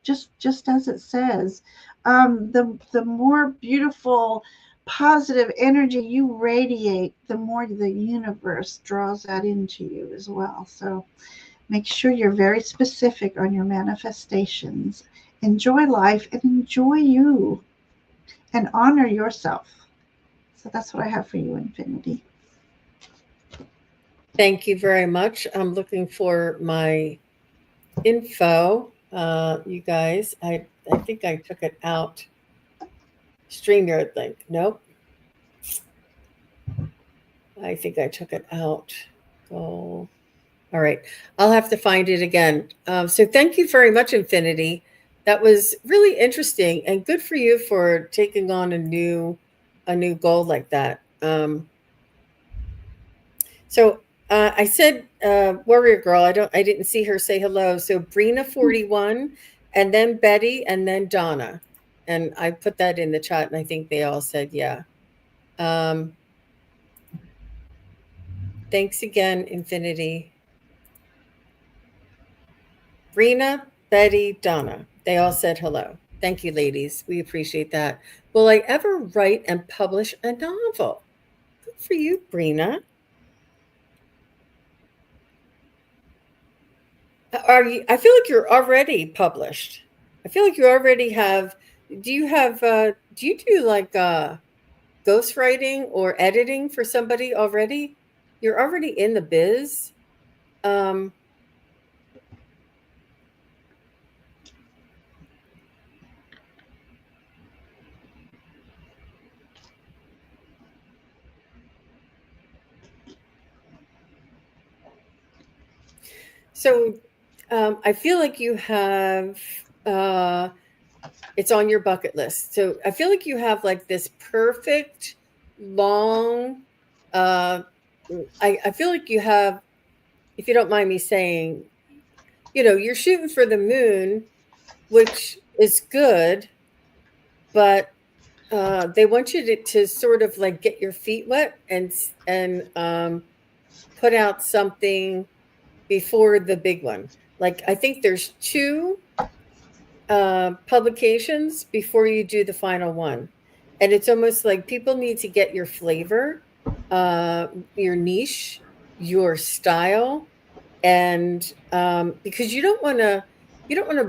just as it says, the more beautiful, positive energy you radiate, the more the universe draws that into you as well. So make sure you're very specific on your manifestations. Enjoy life and enjoy you and honor yourself. So that's what I have for you, Infinity. Thank you very much. I'm looking for my info. You guys, I think I took it out. StreamYard link. Nope. I think I took it out. Go. All right. I'll have to find it again. So thank you very much, Infinity. That was really interesting and good for you for taking on a new goal like that. So I said Warrior Girl. I didn't see her say hello. So Brina 41, and then Betty, and then Donna. And I put that in the chat, and I think they all said yeah. Thanks again, Infinity. Brina, Betty, Donna. They all said hello. Thank you, ladies. We appreciate that. Will I ever write and publish a novel? Good for you, Brina. Are you? I feel like you're already published. I feel like you already have. Do you have? Do you do like ghostwriting or editing for somebody already? You're already in the biz. Um, so I feel like you have. It's on your bucket list. So I feel like you have like this perfect long. Uh, I feel like you have, if you don't mind me saying, you're shooting for the moon, which is good, but they want you to sort of like get your feet wet and put out something before the big one. Like I think there's two publications before you do the final one, and it's almost like people need to get your flavor, your niche, your style, and because you don't want to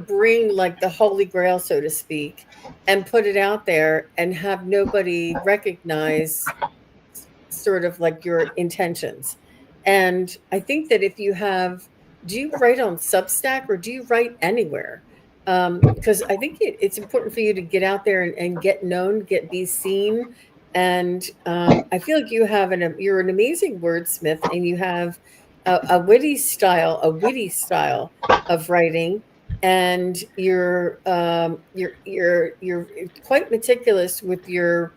bring like the holy grail, so to speak, and put it out there and have nobody recognize sort of like your intentions. And I think that if you have, do you write on Substack or do you write anywhere? Because I think it's important for you to get out there and get known, be seen. And I feel like you're an amazing wordsmith, and you have a witty style of writing, and you're quite meticulous with your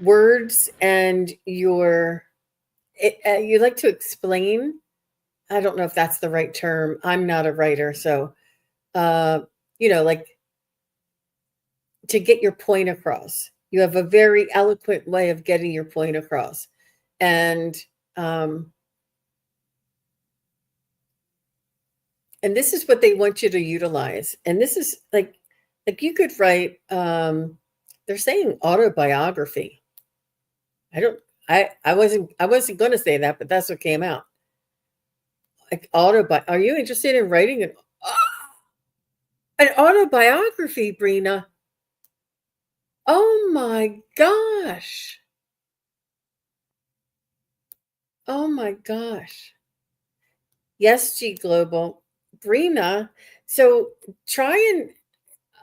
words and you like to explain. I don't know if that's the right term. I'm not a writer, so like to get your point across. You have a very eloquent way of getting your point across, and um, and this is what they want you to utilize. And this is like you could write. They're saying autobiography. I don't. I wasn't going to say that, but that's what came out. Like are you interested in writing an autobiography, Brina? Oh my gosh. Oh my gosh. Yes, G Global. Brina. So try and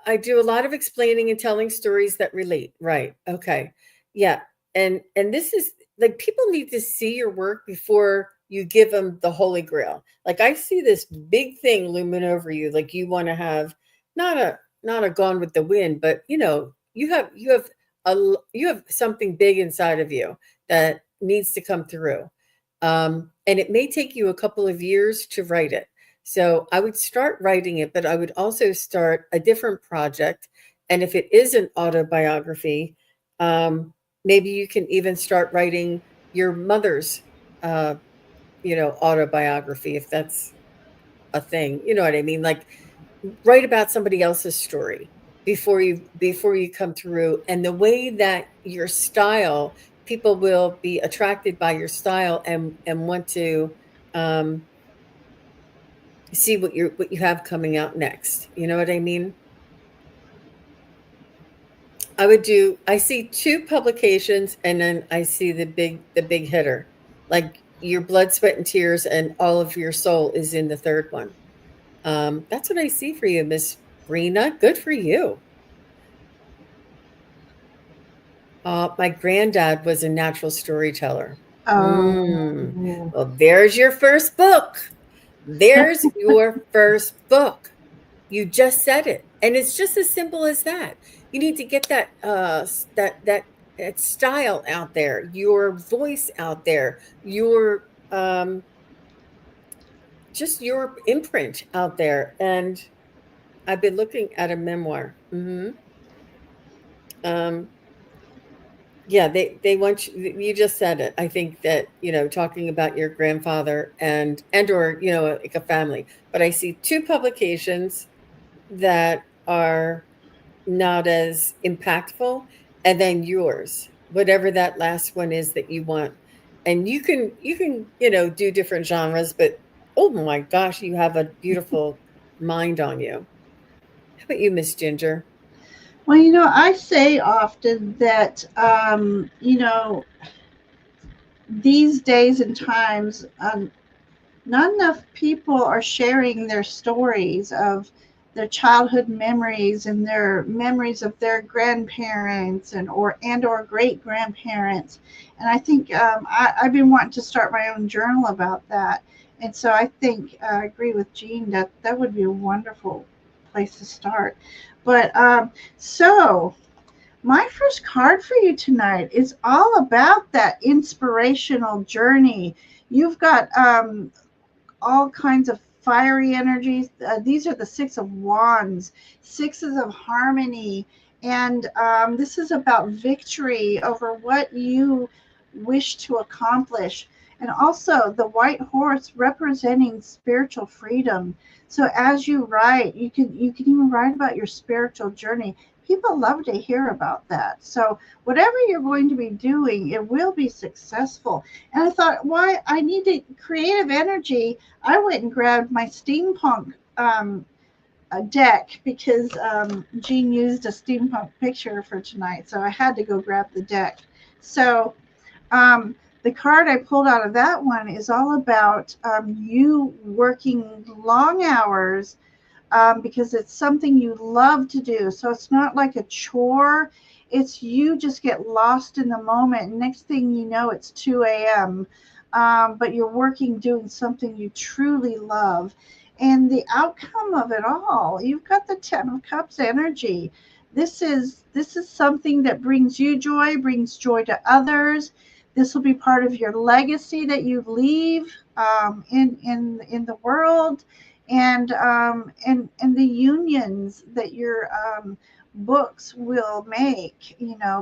I do a lot of explaining and telling stories that relate. Right. Okay. Yeah. And this is like people need to see your work before you give them the holy grail. Like I see this big thing looming over you. Like you want to have not a gone with the wind, but you have you have something big inside of you that needs to come through. And it may take you a couple of years to write it. So I would start writing it, but I would also start a different project. And if it is an autobiography, maybe you can even start writing your mother's, uh, autobiography, if that's a thing. You know what I mean? Like, write about somebody else's story before you come through. And the way that your style, people will be attracted by your style and want to um, see what you have coming out next. You know what I mean? I see two publications, and then I see the big hitter. Like your blood, sweat, and tears, and all of your soul is in the third one. That's what I see for you, Miss Brina. Good for you. My granddad was a natural storyteller. Mm. Oh, Well, there's your first book. There's your first book. You just said it, and it's just as simple as that. You need to get that style out there, your voice out there, your just your imprint out there. And I've been looking at a memoir. Um, Yeah, they want you just said it. I think that, talking about your grandfather and or, like a family. But I see two publications that are not as impactful, and then yours, whatever that last one is that you want. And you can, do different genres, but oh my gosh, you have a beautiful mind on you. How about you, Miss Ginger? well, I say often that, these days and times, not enough people are sharing their stories of their childhood memories and their memories of their grandparents and or great grandparents. And I think I've been wanting to start my own journal about that. And so I think I agree with Jean that that would be a wonderful place to start. But so my first card for you tonight is all about that inspirational journey. You've got all kinds of fiery energies. These are the Six of Wands, Sixes of Harmony. And this is about victory over what you wish to accomplish. And also the white horse representing spiritual freedom. So as you write, you can even write about your spiritual journey. People love to hear about that. So whatever you're going to be doing, it will be successful. And I thought, why I needed creative energy. I went and grabbed my steampunk deck because Jean used a steampunk picture for tonight, so I had to go grab the deck. So um, the card I pulled out of that one is all about you working long hours because it's something you love to do. So it's not like a chore. It's you just get lost in the moment. And next thing you know, it's 2 a.m. But you're working doing something you truly love. And the outcome of it all, you've got the Ten of Cups energy. This is something that brings you joy, brings joy to others. This will be part of your legacy that you leave in the world, and the unions that your books will make,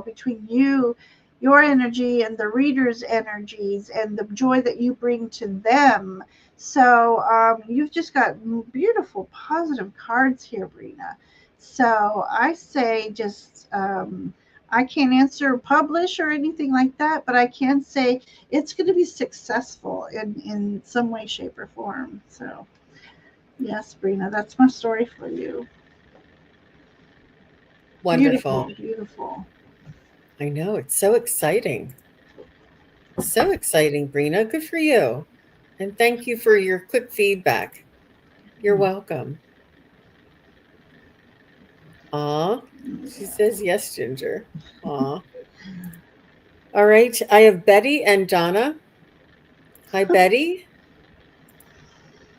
between your energy and the reader's energies and the joy that you bring to them. So you've just got beautiful positive cards here, Brina. So I say just I can't answer publish or anything like that, but I can say it's going to be successful in some way, shape, or form. So yes, Brina, that's my story for you. Beautiful, Wonderful. beautiful. I know, it's so exciting. So exciting, Brina. Good for you. And thank you for your quick feedback. You're welcome. Aw. She says yes, Ginger. Aw. All right. I have Betty and Donna. Hi, Betty.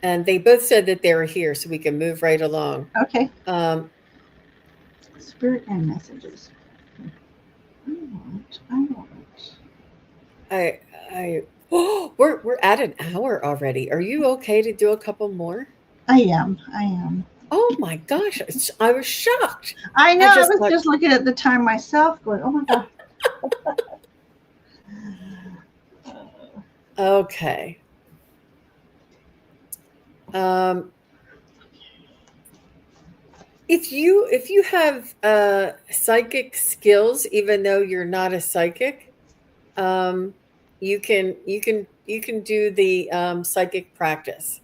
And they both said that they were here, so we can move right along. Okay, Um, spirit and messages. I won't. I oh, we're at an hour already. Are you okay to do a couple more? I am. I am. Oh my gosh, I was shocked. I know. I I just was thought, just looking at the time myself, going, "Oh my god." okay. Um, if you have psychic skills, even though you're not a psychic, um, you can do the psychic practice.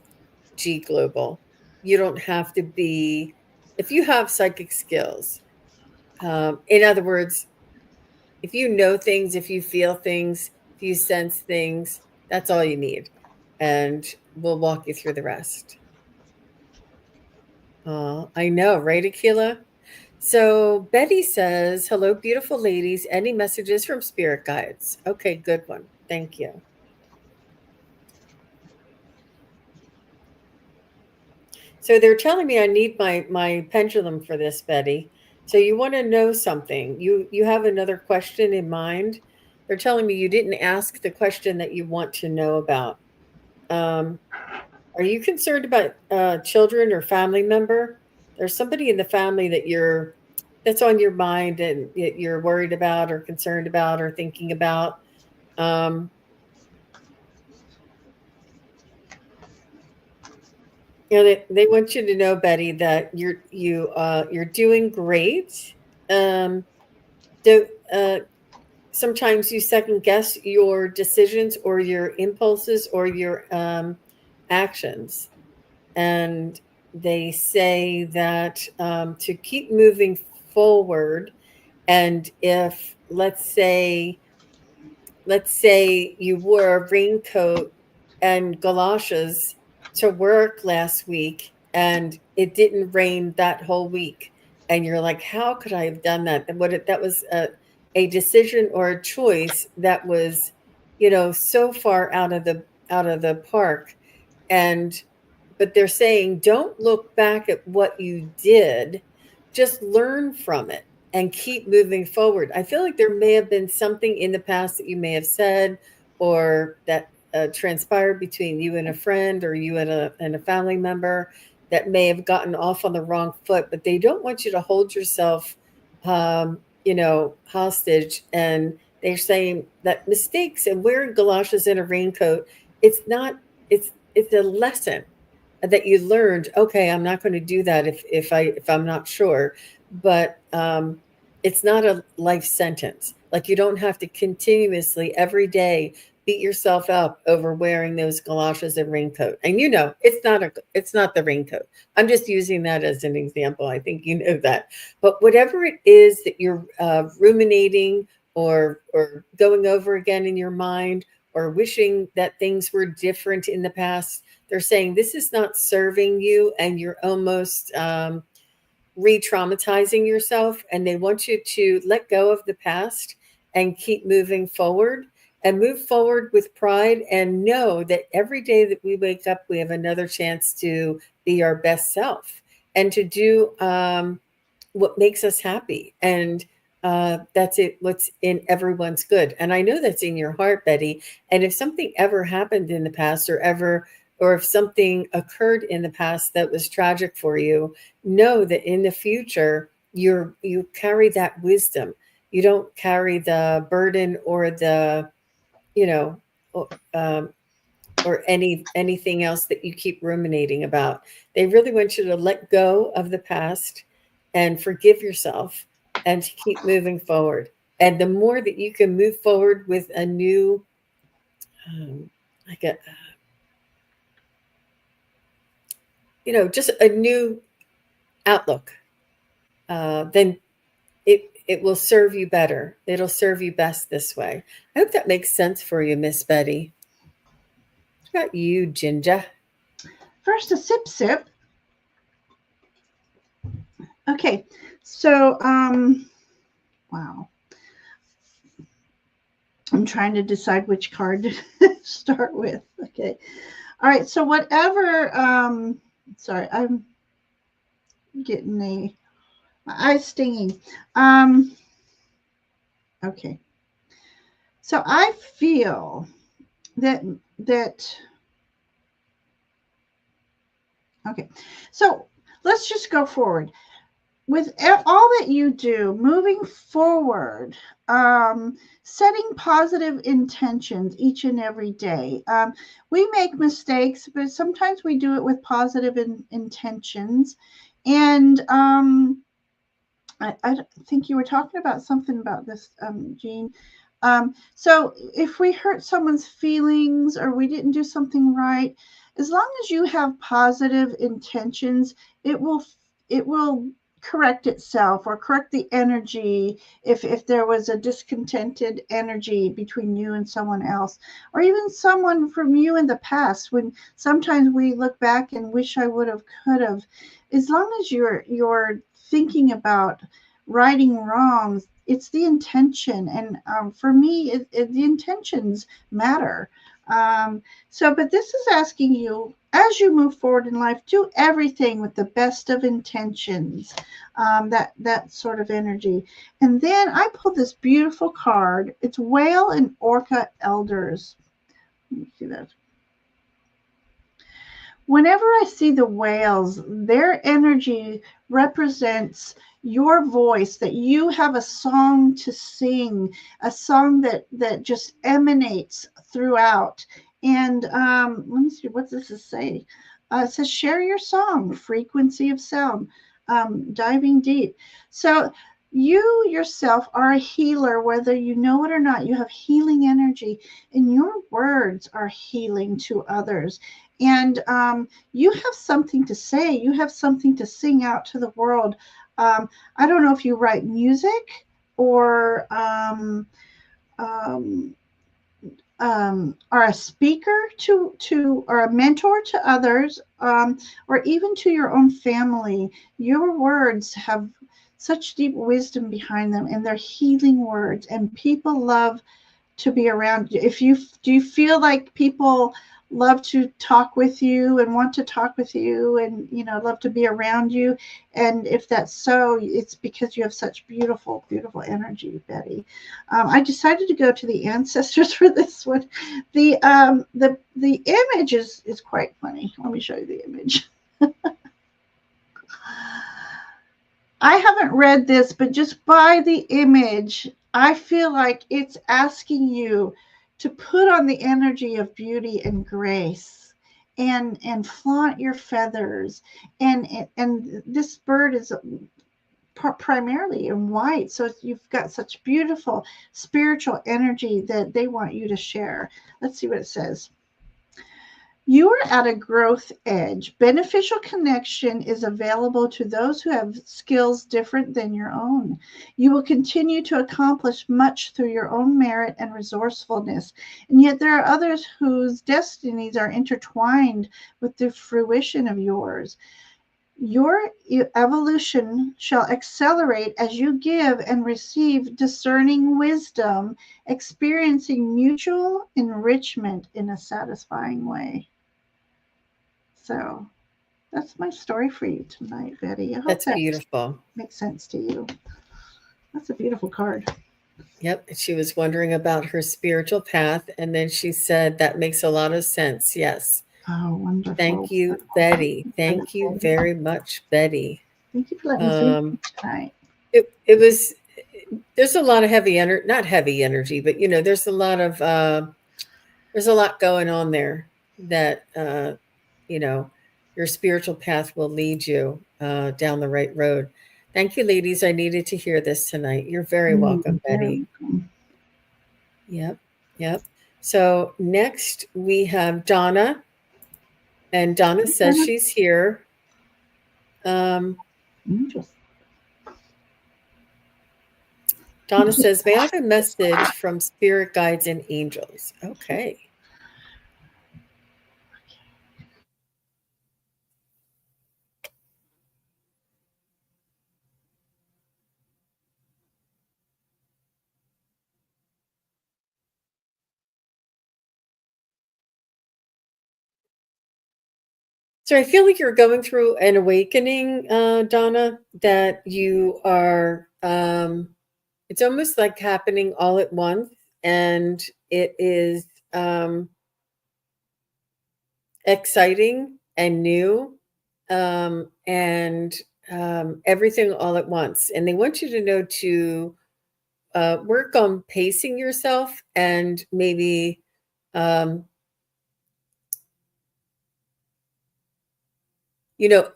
G Global. You don't have to be if you have psychic skills. In other words, if you know things, if you feel things, if you sense things, that's all you need, and we'll walk you through the rest. I know, right, Akila? So Betty says, "Hello, beautiful ladies. Any messages from spirit guides?" Okay, good one. Thank you. So they're telling me I need my pendulum for this, Betty. So you want to know something? You have another question in mind? They're telling me you didn't ask the question that you want to know about. Um, are you concerned about children or family member? There's somebody in the family that's on your mind and you're worried about or concerned about or thinking about. Um, they want you to know, Betty, that you're doing great. Um, do, sometimes you second guess your decisions or your impulses or your actions, and they say that to keep moving forward, and if let's say you wore a raincoat and galoshes to work last week and it didn't rain that whole week, and you're like, how could I have done that? And that was a decision or a choice that was, so far out of the park. And but they're saying, don't look back at what you did, just learn from it and keep moving forward. I feel like there may have been something in the past that you may have said or that transpired between you and a friend or you and a family member that may have gotten off on the wrong foot, but they don't want you to hold yourself, hostage. And they're saying that mistakes and wearing galoshes and a raincoat, it's not, it's a lesson that you learned. Okay, I'm not going to do that if I'm not sure. But it's not a life sentence. Like, you don't have to continuously every day beat yourself up over wearing those galoshes and raincoat. And it's not the raincoat. I'm just using that as an example. I think you know that. But whatever it is that you're ruminating or going over again in your mind, or wishing that things were different in the past, they're saying this is not serving you, and you're almost re-traumatizing yourself, and they want you to let go of the past and keep moving forward, and move forward with pride, and know that every day that we wake up we have another chance to be our best self and to do what makes us happy. And that's it, what's in everyone's good. And I know that's in your heart, Betty. And if something ever happened in the past, or if something occurred in the past that was tragic for you, know that in the future you carry that wisdom. You don't carry the burden or the, you know um, or anything else that you keep ruminating about. They really want you to let go of the past and forgive yourself and to keep moving forward. And the more that you can move forward with a new, like a, just a new outlook, then it will serve you better. It'll serve you best this way. I hope that makes sense for you, Miss Betty. What about you, Ginger? First, a sip, sip. Okay, so wow. I'm trying to decide which card to start with. Okay. All right. So whatever. Sorry, I'm getting my eyes stinging. Okay. So I feel that okay. So let's just go forward. With all that you do, moving forward, setting positive intentions each and every day. We make mistakes, but sometimes we do it with positive intentions. And I think you were talking about something about this, Jean. So if we hurt someone's feelings or we didn't do something right, as long as you have positive intentions, it will correct itself or correct the energy if there was a discontented energy between you and someone else, or even someone from you in the past, when sometimes we look back and wish I would have, could have. As long as you're thinking about righting wrongs, it's the intention. And for me, the intentions matter. But this is asking you, as you move forward in life, do everything with the best of intentions. That sort of energy. And then I pulled this beautiful card. It's Whale and Orca Elders. Let me see that. Whenever I see the whales, their energy represents your voice, that you have a song to sing, a song that just emanates throughout. And let me see, what does this say? It says, share your song, frequency of sound, diving deep. So you yourself are a healer, whether you know it or not. You have healing energy, and your words are healing to others. And you have something to say. You have something to sing out to the world. I don't know if you write music or are a speaker to or a mentor to others, or even to your own family. Your words have such deep wisdom behind them, and they're healing words, and people love to be around you. Do you feel like people love to talk with you and want to talk with you, and love to be around you? And if that's so, it's because you have such beautiful energy, Betty. I decided to go to the ancestors for this one. The image is quite funny. Let me show you the image. I haven't read this, but just by the image, I feel like it's asking you to put on the energy of beauty and grace, and flaunt your feathers. And this bird is primarily in white, so you've got such beautiful spiritual energy that they want you to share. Let's see what it says. You are at a growth edge. Beneficial connection is available to those who have skills different than your own. You will continue to accomplish much through your own merit and resourcefulness, and yet there are others whose destinies are intertwined with the fruition of yours. Your evolution shall accelerate as you give and receive discerning wisdom, experiencing mutual enrichment in a satisfying way. So that's my story for you tonight, Betty. I hope That's that beautiful. makes sense to you. That's a beautiful card. Yep. She was wondering about her spiritual path, and then she said, that makes a lot of sense. Yes. Oh, wonderful. Thank you, Betty. Thank you very much, Betty. Thank you for letting us read tonight. It was, there's a lot of heavy energy, not heavy energy, but there's a lot of there's a lot going on there that your spiritual path will lead you down the right road. Thank you, ladies. I needed to hear this tonight. You're very welcome, Betty. Yep. Yep. So next we have Donna, and Donna says she's here. Donna says, may I have a message from spirit guides and angels? Okay. So I feel like you're going through an awakening, Donna, that you are it's almost like happening all at once, and it is exciting and new, and everything all at once. And they want you to know to work on pacing yourself, and maybe um,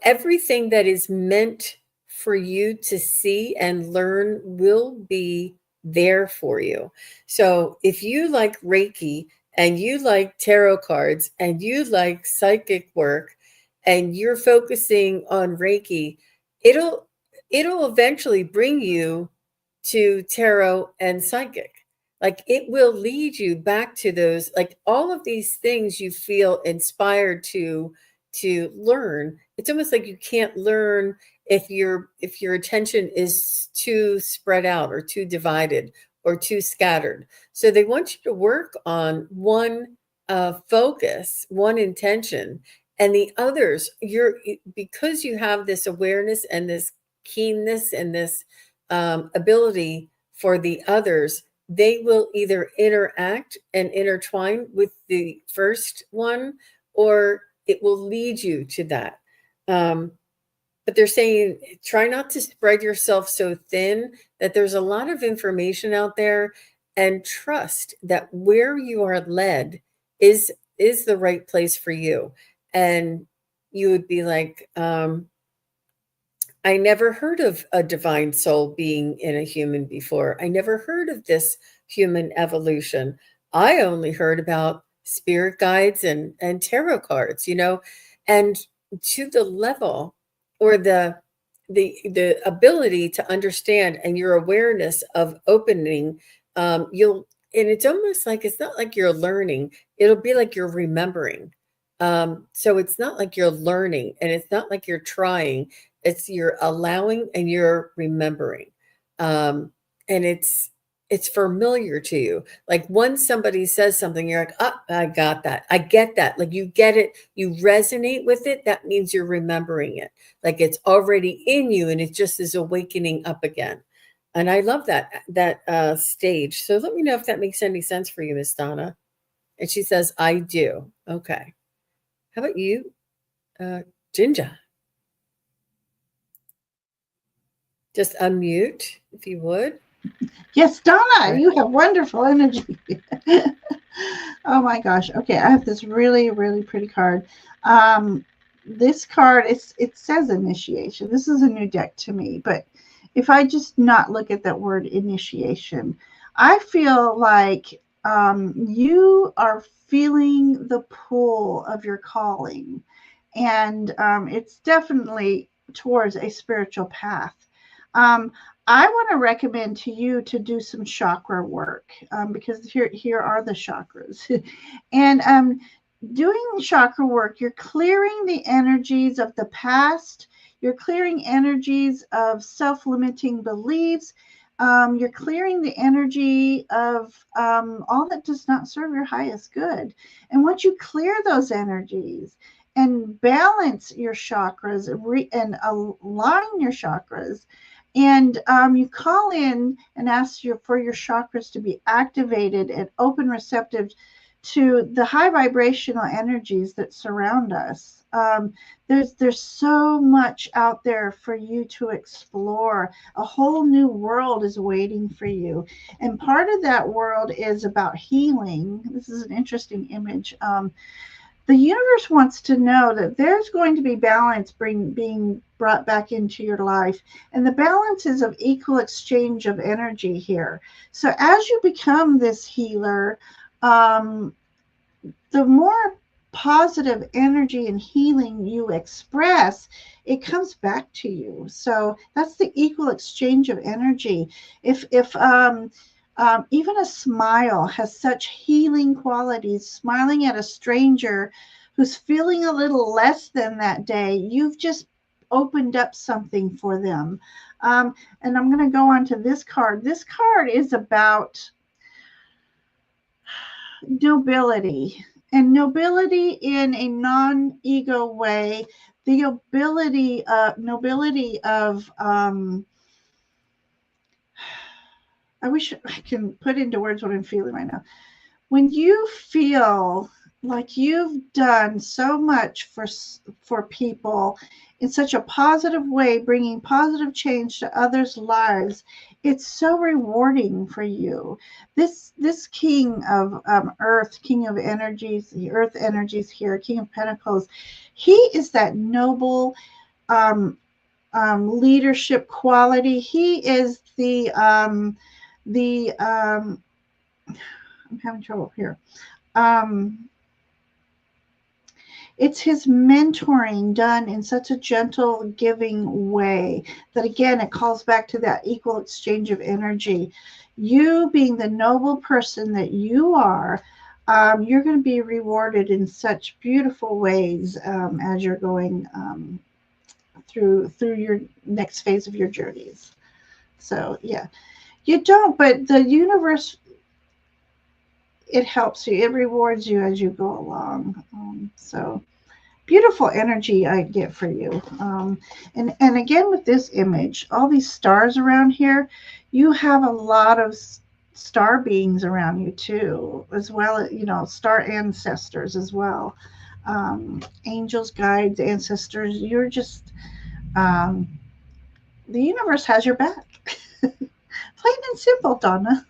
everything that is meant for you to see and learn will be there for you. So if you like Reiki, and you like tarot cards, and you like psychic work, and you're focusing on Reiki, it'll it'll eventually bring you to tarot and psychic. Like, it will lead you back to those, like, all of these things you feel inspired to learn. It's almost like you can't learn if your attention is too spread out, or too divided, or too scattered. So they want you to work on one focus, one intention, and the others, because you have this awareness and this keenness and this ability for the others, they will either interact and intertwine with the first one, or it will lead you to that. Um, but they're saying, try not to spread yourself so thin that there's a lot of information out there, and trust that where you are led is the right place for you. And you would be like, I never heard of a divine soul being in a human before. I never heard of this human evolution. I only heard about spirit guides and tarot cards, and to the level, or the ability to understand, and your awareness of opening, you'll and it's almost like, it's not like you're learning, it'll be like you're remembering. So it's not like you're learning, and it's not like you're trying, it's you're allowing and you're remembering. And it's familiar to you. Like, once somebody says something, you're like, oh, I got that. I get that. Like, you get it, you resonate with it. That means you're remembering it. Like, it's already in you, and it just is awakening up again. And I love that stage. So let me know if that makes any sense for you, Miss Donna. And she says, I do. Okay. How about you, Ginger? Just unmute if you would. Yes, Donna, you have wonderful energy. Oh my gosh. Okay, I have this really, really pretty card. This card, it says initiation. This is a new deck to me, but if I just not look at that word initiation, I feel like you are feeling the pull of your calling, and it's definitely towards a spiritual path. Um, I want to recommend to you to do some chakra work, because here are the chakras, and doing chakra work, you're clearing the energies of the past. You're clearing energies of self-limiting beliefs. You're clearing the energy of all that does not serve your highest good. And once you clear those energies and balance your chakras, and align your chakras, and you call in and ask for your chakras to be activated and open, receptive to the high vibrational energies that surround us. There's so much out there for you to explore. A whole new world is waiting for you, and part of that world is about healing. This is an interesting image. The universe wants to know that there's going to be balance being brought back into your life. And the balance is of equal exchange of energy here. So as you become this healer, the more positive energy and healing you express, it comes back to you. So that's the equal exchange of energy. If even a smile has such healing qualities, smiling at a stranger who's feeling a little less than that day, you've just opened up something for them. And I'm going to go on to this card. This card is about nobility, and nobility in a non-ego way, the nobility of I wish I can put into words what I'm feeling right now. When you feel like you've done so much for people in such a positive way, bringing positive change to others' lives, it's so rewarding for you. This king of earth, king of energies, the earth energies here, king of pentacles, he is that noble um, leadership quality. He is the I'm having trouble here. Um, it's his mentoring done in such a gentle, giving way that again it calls back to that equal exchange of energy. You being the noble person that you are, you're going to be rewarded in such beautiful ways as you're going through your next phase of your journeys. So yeah, you don't, but the universe, it helps you, it rewards you as you go along. So beautiful energy I get for you. And again with this image, all these stars around here, you have a lot of star beings around you too, as well as star ancestors as well. Angels, guides, ancestors. You're just um, the universe has your back. Plain and simple, Donna.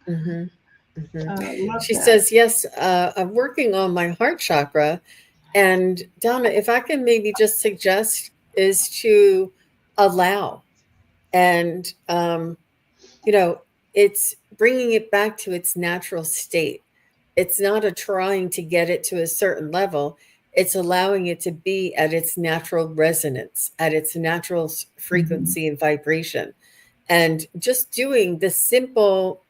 Mhm. Mhm. Love She that. says, "Yes, I'm working on my heart chakra." And Donna, if I can maybe just suggest is to allow and, you know, it's bringing it back to its natural state. It's not a trying to get it to a certain level. It's allowing it to be at its natural resonance, at its natural Mhm. frequency and vibration. And just doing the simple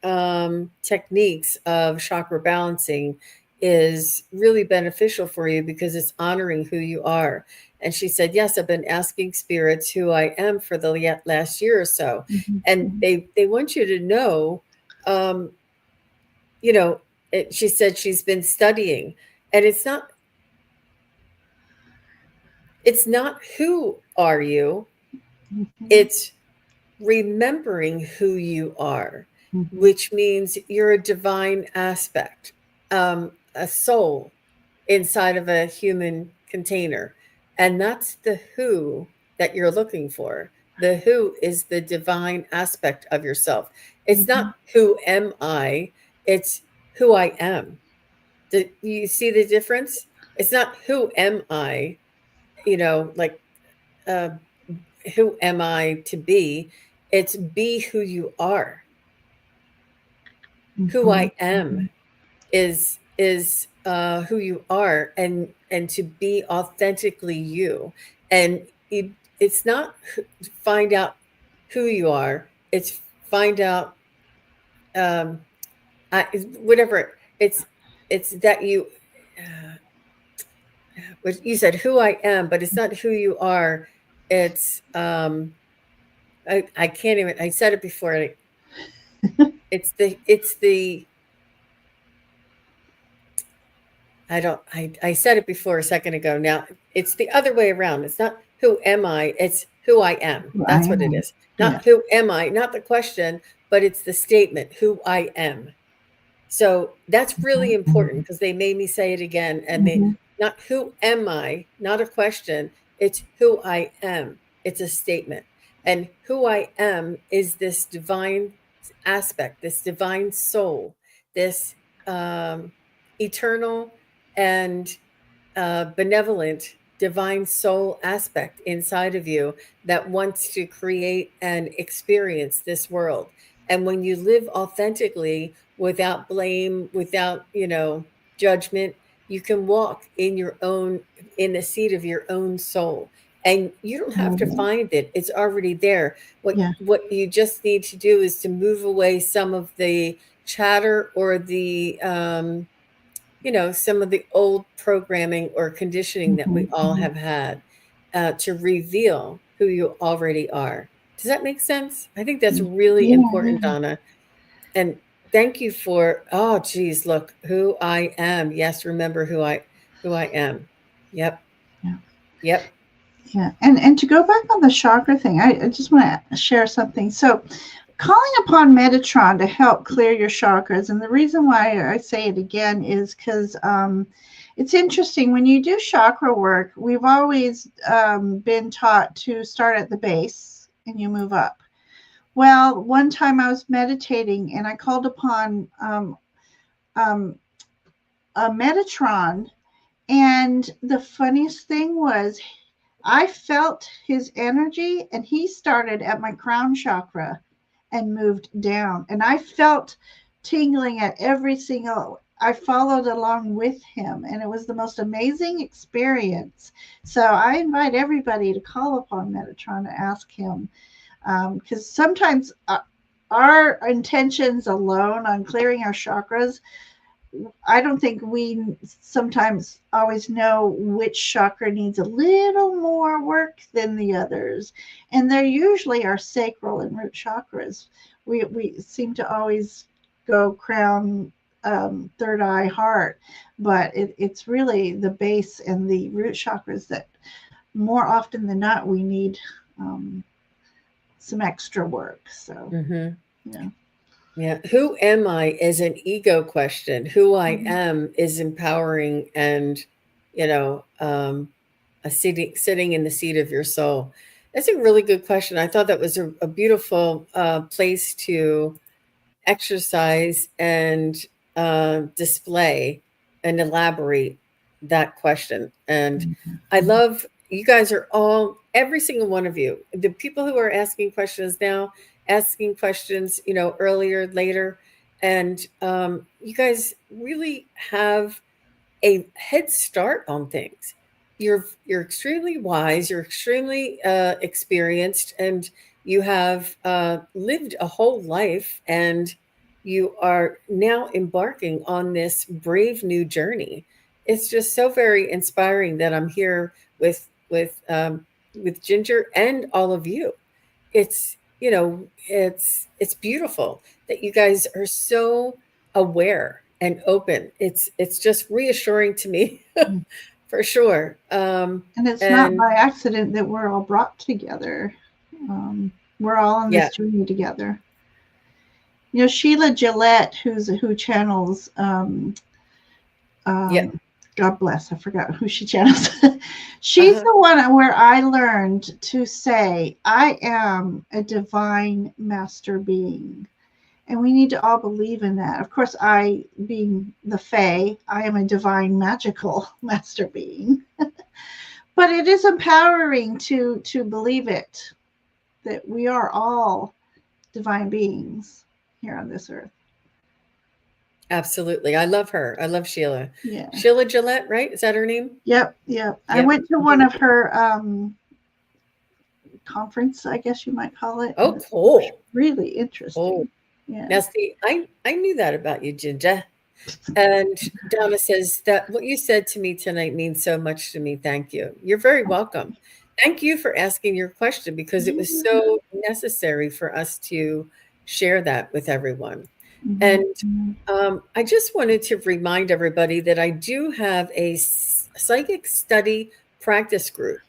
techniques of chakra balancing is really beneficial for you because it's honoring who you are. And she said, yes, I've been asking spirits who I am for the last year or so. Mhm. And Mhm. they want you to know, um, you know, she said she's been studying, and it's not who are you, Mhm. it's remembering who you are, Mhm. which means you're a divine aspect, a soul inside of a human container. And that's the who that you're looking for. The who is the divine aspect of yourself. It's not Mhm. who am I, it's who I am. Do you see the difference? It's not who am I, like uh, who am I to be? It's be who you are. Who Mhm. I am Mhm. is who you are, and to be authentically you. And it's not find out who you are. It's find out um, whatever. It's that you. Uh, what you said who I am, but it's not who you are. It's I can't even. I said it before. It's the I don't I said it before a second ago. Now it's the other way around. It's not who am I, it's who I am. Who I That's what it am. is. Not Yeah. who am I, not the question, but it's the statement, who I am. So that's really important Mhm. because they made me say it again, and they Mhm. not who am I, not a question, it's who I am. It's a statement. And who I am is this divine aspect, this divine soul, this um, eternal and benevolent divine soul aspect inside of you that wants to create and experience this world. And when you live authentically without blame, without, judgment, you can walk in the seat of your own soul. And you don't have to Mhm. find it. It's already there. What Yeah. what you just need to do is to move away some of the chatter or the some of the old programming or conditioning that we Mhm. all Mhm. have had to reveal who you already are. Does that make sense? I think that's really Yeah. important, Yeah. Donna. And thank you for, oh, geez, look, who I am. Yes, remember who I am. Yep. Yeah. Yep. Yeah. And to go back on the chakra thing, I just want to share something. So calling upon Metatron to help clear your chakras. And the reason why I say it again is because it's interesting. When you do chakra work, we've always been taught to start at the base and you move up. Well, one time I was meditating and I called upon a Metatron. And the funniest thing was, I felt his energy and he started at my crown chakra and moved down. And I felt tingling at every single, I followed along with him. And it was the most amazing experience. So I invite everybody to call upon Metatron and ask him. Because sometimes our intentions alone on clearing our chakras, I don't think we sometimes always know which chakra needs a little more work than the others. And they're usually our sacral and root chakras. We seem to always go crown, third eye, heart, but it's really the base and the root chakras that more often than not we need some extra work. So, yeah. Yeah. Who am I is an ego question. Who I am is empowering and, sitting in the seat of your soul. That's a really good question. I thought that was a beautiful place to exercise and display and elaborate that question. And I love you guys are all, every single one of you, the people who are asking questions now, asking questions, earlier, later. And you guys really have a head start on things. You're extremely wise. You're extremely experienced, and you have lived a whole life, and you are now embarking on this brave new journey. It's just so very inspiring that I'm here with Ginger and all of you. It's beautiful that you guys are so aware and open. It's just reassuring to me for sure. And it's not And by accident that we're all brought together. We're all on yeah, this journey together. Sheila Gillette, who channels, yeah, God bless, I forgot who she channels. She's uh-huh, the one where I learned to say, I am a divine master being. And we need to all believe in that. Of course, I, being the Fae, I am a divine magical master being. But it is empowering to believe it, that we are all divine beings here on this earth. absolutely. I love her. I love Sheila. Yeah. Sheila Gillette, right? Is that her name? Yep. Yep. I Yep. went to one of her conference, I guess you might call it. Oh, And it was cool. really Cool. interesting. Yeah. Now, see, I knew that about you, Ginger. And Donna says that what you said to me tonight means so much to me. Thank you. You're very welcome. Thank you for asking your question because it was so necessary for us to share that with everyone. And Mm-hmm. I just wanted to remind everybody that I do have a psychic study practice group,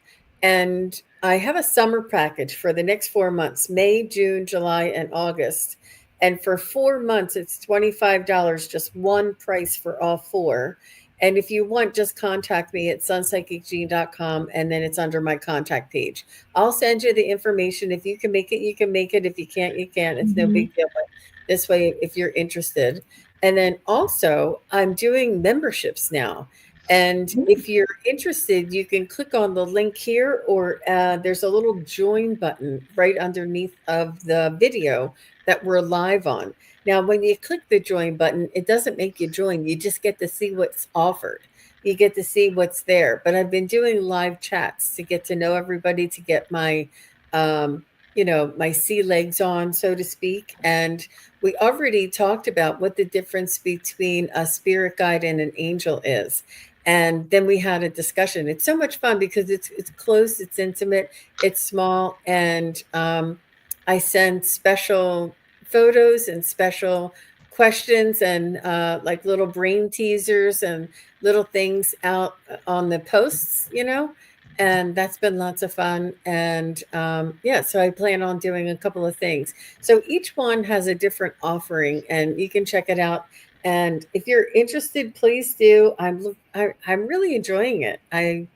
and I have a summer package for the next 4 months: May, June, July, and August. And for 4 months, it's $25, just one price for all four. And if you want, just contact me at sunpsychicjean.com, and then it's under my contact page. I'll send you the information. If you can make it, you can make it. If you can't, you can't. It's no Mm-hmm. big deal. But this way, if you're interested. And then also, I'm doing memberships now. And if you're interested, you can click on the link here, or there's a little join button right underneath of the video that we're live on. Now, when you click the join button, it doesn't make you join. You just get to see what's offered. You get to see what's there. But I've been doing live chats to get to know everybody, to get my, my sea legs on, so to speak. And we already talked about what the difference between a spirit guide and an angel is. And then we had a discussion. It's so much fun because it's close, it's intimate, it's small, and I send special photos and special questions and like little brain teasers and little things out on the posts, and that's been lots of fun. And yeah, so I plan on doing a couple of things. So each one has a different offering, and you can check it out. And if you're interested, please do. I'm really enjoying it. I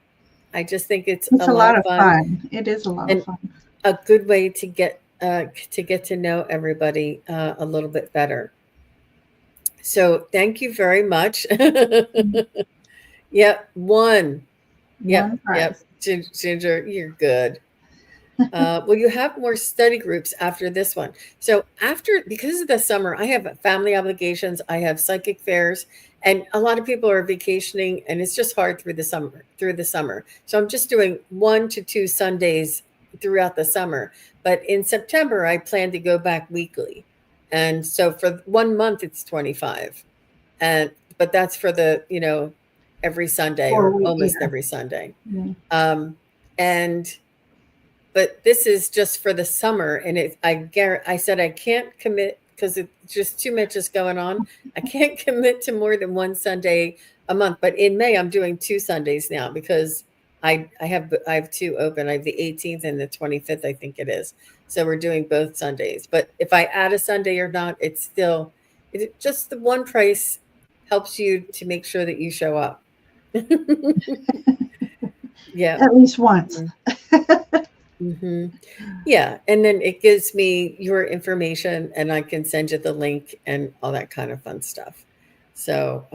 just think it's It's a a lot lot of of fun fun. It is a lot of and fun. a good way to get to know everybody a little bit better. So thank you very much. Yep, one. One Yep. prize. Ginger, you're good. Well, you have more study groups after this one. So after, because of the summer, I have family obligations, I have psychic fairs, and a lot of people are vacationing, and it's just hard through the summer. So I'm just doing 1 to 2 Sundays throughout the summer. But in September, I plan to go back weekly, and so for 1 month, it's 25, and but that's for the every Sunday Or or we, almost yeah, every Sunday. yeah. And but this is just for the summer, and I said I can't commit because it's just too much is going on. I can't commit to more than one Sunday a month, but in May I'm doing 2 Sundays now because I have two open. I have the 18th and the 25th, I think it is. So we're doing both Sundays. But if I add a Sunday or not, it's still just the one price helps you to make sure that you show up. Yeah. At least once. Mm-hmm. Yeah, and then it gives me your information, and I can send you the link and all that kind of fun stuff. So,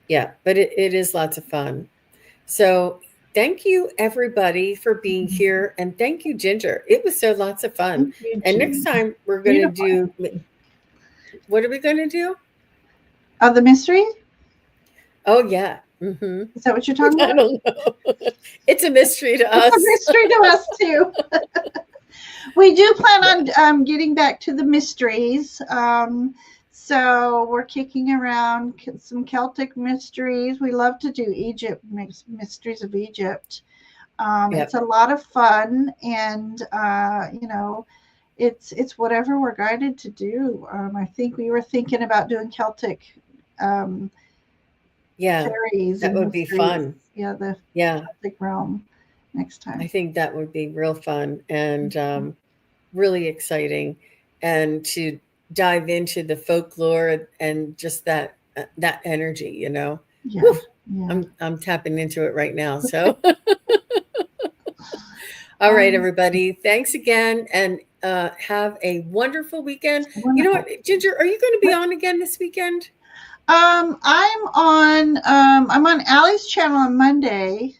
yeah, but it is lots of fun. So, thank you everybody for being here, and thank you, Ginger. It was so lots of fun. Thank you, And next Jean. time we're going to Beautiful do energy. what are we going to do? The mystery? Oh, yeah. Mm-hmm. Is that what you're talking I about? don't know. It's a mystery to It's a us. mystery to us too. We do plan on getting back to the mysteries. So we're kicking around some Celtic mysteries. We love to do Egypt mysteries of Egypt. It's Yep. a lot of fun, and it's whatever we're guided to do. I think we were thinking about doing Celtic um, Yeah. fairies That and would be mysteries. fun. Yeah, the Yeah. Celtic realm next I time. think that would be real fun and really exciting, and to dive into the folklore and just that energy. Yeah, Whew, yeah. I'm tapping into it right now. So, all right, Um, everybody, thanks again, and have a wonderful weekend. You know what, Wonderful. Ginger, are you going to be on again this weekend? I'm on Allie's channel on Monday.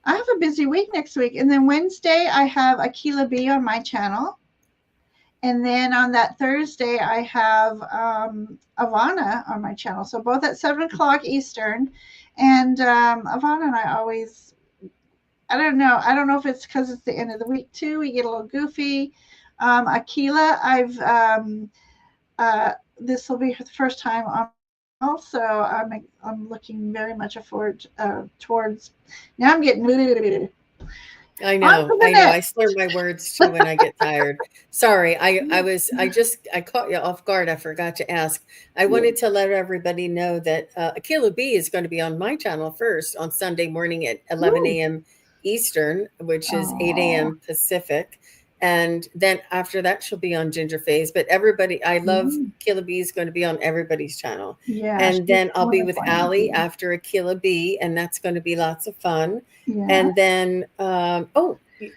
I have a busy week next week, and then Wednesday I have Akila B on my channel, and then on that Thursday I have Ivana on my channel. So both at 7 o'clock Eastern, and Ivana and I always, I don't know. I don't know if it's because it's the end of the week too. We get a little goofy. Akila, this will be the first time on. Also, I'm looking very much forward towards. Now I'm getting I on know, to the I know. I next. slur my words too when I get tired. Sorry, I caught you off guard. I forgot to ask. I Yeah. wanted to let everybody know that Akila B is going to be on my channel first on Sunday morning at 11 Ooh. a.m. Eastern, which is 8 Oh. a.m. Pacific. And then after that, she'll be on Ginger Phase. But everybody, I love Akila B is going to be on everybody's channel. Yeah, And she's then I'll be with wonderful Allie energy. after Akila B, and that's going to be lots of fun. Yeah. And then,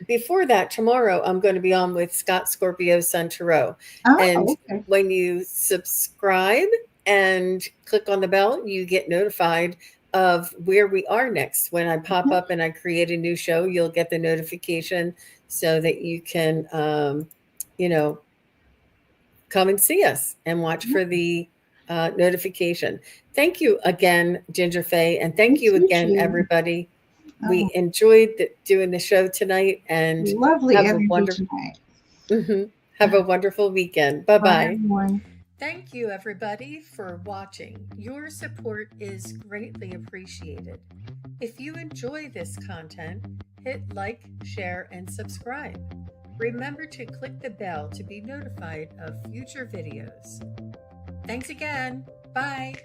before that, tomorrow I'm going to be on with Scott Scorpio Sun Tarot. And Oh, okay. when you subscribe and click on the bell, you get notified of where we are next. When I pop Yeah. up and I create a new show, you'll get the notification so that you can, you know, come and see us and watch Yeah. for the notification. Thank you again, Ginger Faye, and thank Thank you you, again, Jean. everybody. We Oh, enjoyed doing the show tonight, and lovely have a energy wonderful tonight. have a wonderful weekend. Bye Bye, bye. everyone. Thank you, everybody, for watching. Your support is greatly appreciated. If you enjoy this content, hit like, share, and subscribe. Remember to click the bell to be notified of future videos. Thanks again. Bye.